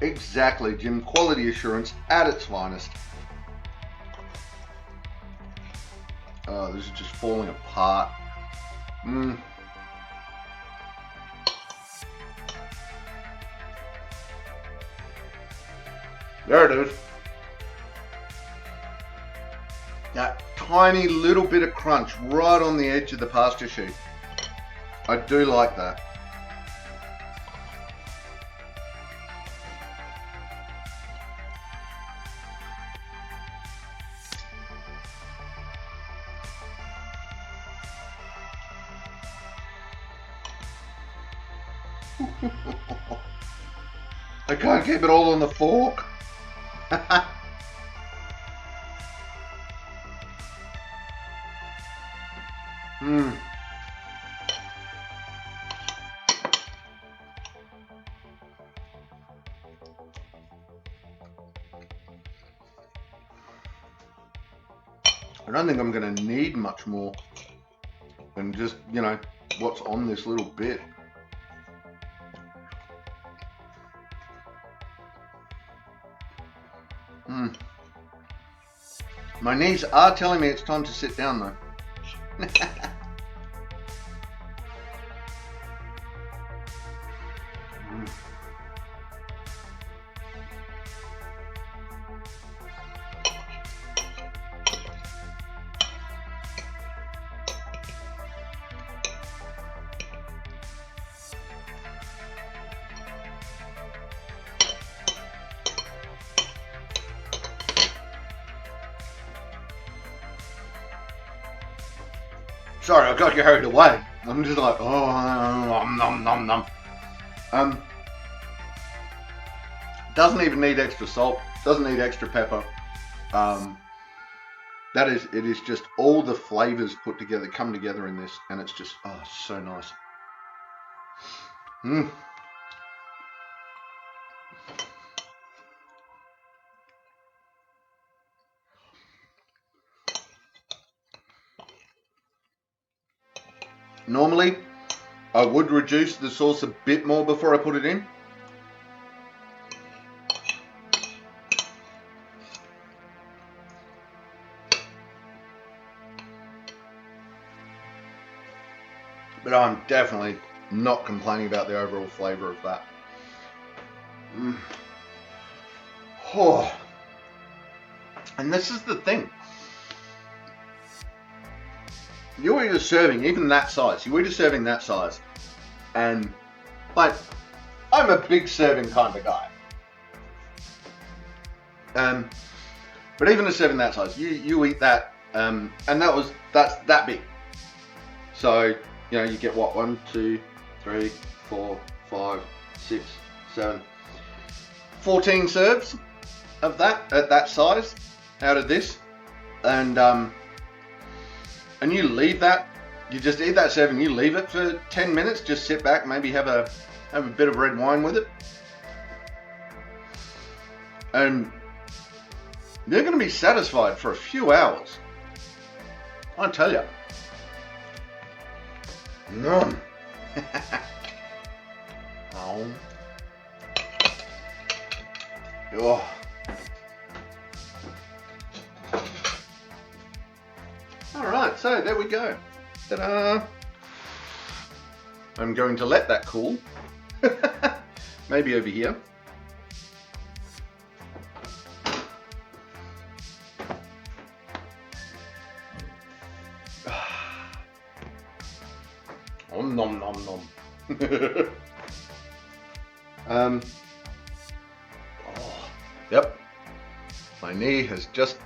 Exactly, Jim. Quality assurance at its finest. Oh, this is just falling apart. There it is. That tiny little bit of crunch right on the edge of the pasta sheet. I do like that. I can't keep it all on the fork. I don't think I'm going to need much more than just, you know, what's on this little bit. My knees are telling me it's time to sit down though. Sorry, I got carried away. I'm just like, oh, nom, nom, nom. Doesn't even need extra salt. Doesn't need extra pepper. It is just all the flavors put together, come together in this, and it's just, oh, so nice. Normally, I would reduce the sauce a bit more before I put it in. But I'm definitely not complaining about the overall flavor of that. Oh. And this is the thing. You're either serving even that size. You're either serving that size, and like, I'm a big serving kind of guy. But even a serving that size, you eat that, and that's that big. So you know you get what 1, 2, 3, 4, 5, 6, 7, 14 serves of that at that size out of this, and you leave that, you just eat that serving, you leave it for 10 minutes, just sit back, maybe have a bit of red wine with it. And you're going to be satisfied for a few hours. I tell you. Nom. Oh. Alright, so there we go. Ta-da! I'm going to let that cool. Maybe over here. Nom nom nom nom. Oh, yep. My knee has just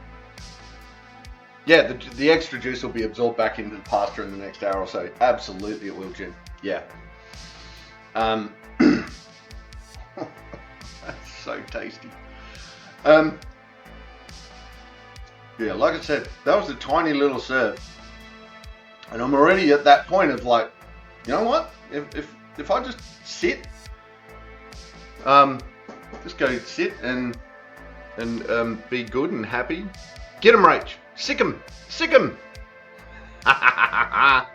Yeah, the extra juice will be absorbed back into the pasta in the next hour or so. Absolutely, it will, Jim. Yeah. That's so tasty. Yeah, like I said, that was a tiny little serve, and I'm already at that point of like, you know what? If I just sit, just go sit and be good and happy. Get 'em, Rach. Sick 'em. Sick 'em. I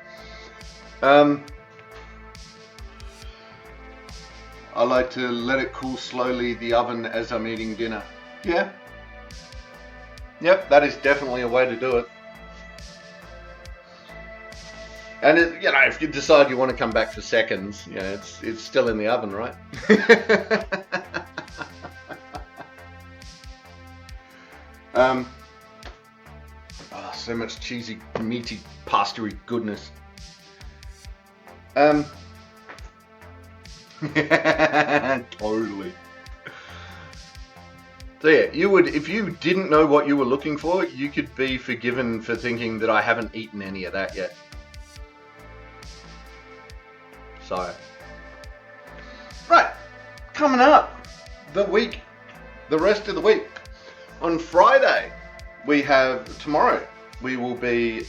like to let it cool slowly the oven as I'm eating dinner. Yeah. Yep, that is definitely a way to do it. And if you decide you want to come back for seconds, it's still in the oven, right? So much cheesy, meaty, pastery goodness. Totally. So yeah, you would, if you didn't know what you were looking for, you could be forgiven for thinking that I haven't eaten any of that yet. So, right, coming up, the rest of the week. On Friday, tomorrow, we will be,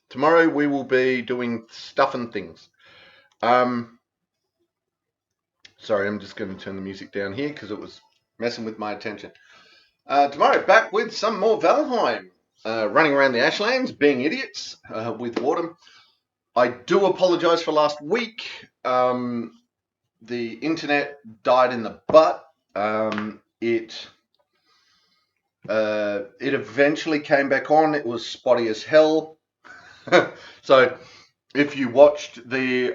tomorrow we will be doing stuff and things. Sorry, I'm just going to turn the music down here because it was messing with my attention. Tomorrow, back with some more Valheim. Running around the Ashlands, being idiots with Wardham. I do apologise for last week. The internet died in the butt. It eventually came back on. It was spotty as hell. So if you watched the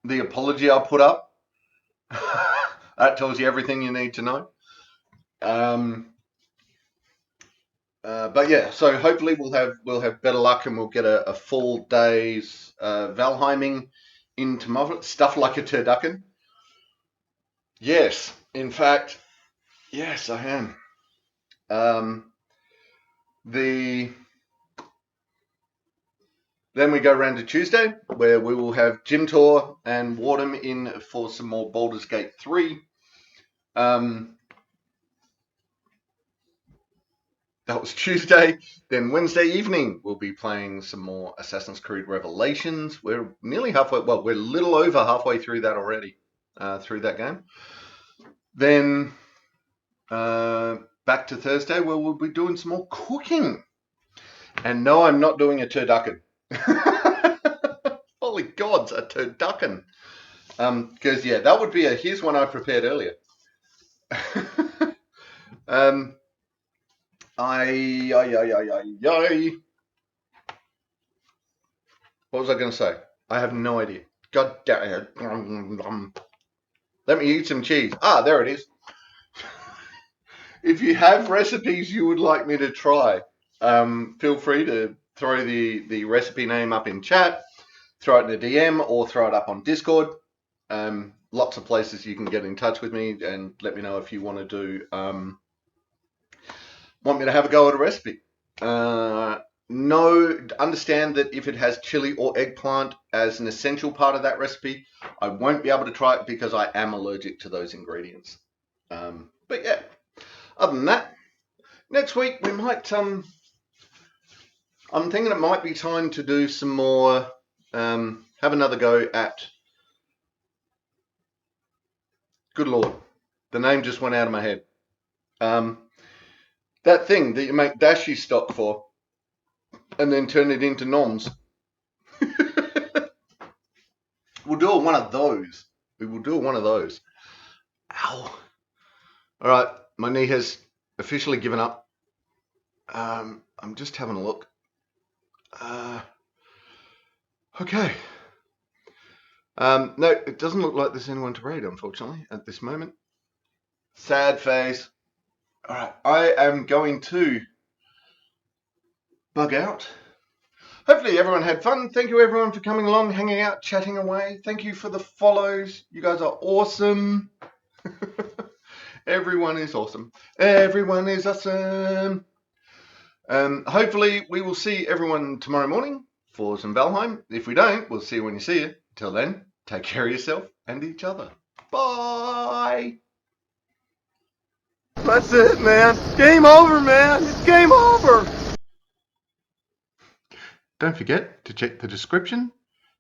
apology I put up, that tells you everything you need to know. But yeah, so hopefully we'll have better luck and we'll get a full day's Valheiming in tomorrow. Stuff like a turducken. Yes, in fact, yes, I am. Then we go around to Tuesday, where we will have Gym Tour and Wardham in for some more Baldur's Gate 3. That was Tuesday. Then Wednesday evening, we'll be playing some more Assassin's Creed Revelations. We're nearly halfway, well, we're a little over halfway through that already, through that game. Then back to Thursday, where we'll be doing some more cooking. And no, I'm not doing a turducken. Holy gods, a turducken. Because, yeah, that would be here's one I prepared earlier. What was I going to say? I have no idea. God damn it. Let me eat some cheese. There it is. If you have recipes you would like me to try, feel free to throw the recipe name up in chat, throw it in a DM, or throw it up on Discord. Lots of places you can get in touch with me and let me know if you want to do want me to have a go at a recipe. Understand that if it has chili or eggplant as an essential part of that recipe, I won't be able to try it because I am allergic to those ingredients. But yeah, other than that, next week we might, I'm thinking it might be time to do some more, have another go at, good Lord, the name just went out of my head. That thing that you make dashi stock for and then turn it into noms. We'll do one of those. We will do one of those. Ow. All right, my knee has officially given up. I'm just having a look. Okay. No, it doesn't look like there's anyone to raid, unfortunately, at this moment. Sad face. All right, I am going to bug out. Hopefully everyone had fun. Thank you everyone for coming along, hanging out, chatting away. Thank you for the follows. You guys are awesome. Everyone is awesome. Everyone is awesome. Hopefully we will see everyone tomorrow morning for some Valheim. If we don't, we'll see you when you see you. Till then, take care of yourself and each other. Bye. That's it, man. Game over, man. It's game over. Don't forget to check the description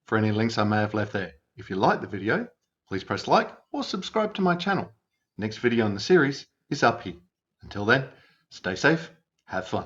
for any links I may have left there. If you like the video, please press like or subscribe to my channel. Next video in the series is up here. Until then, stay safe, have fun.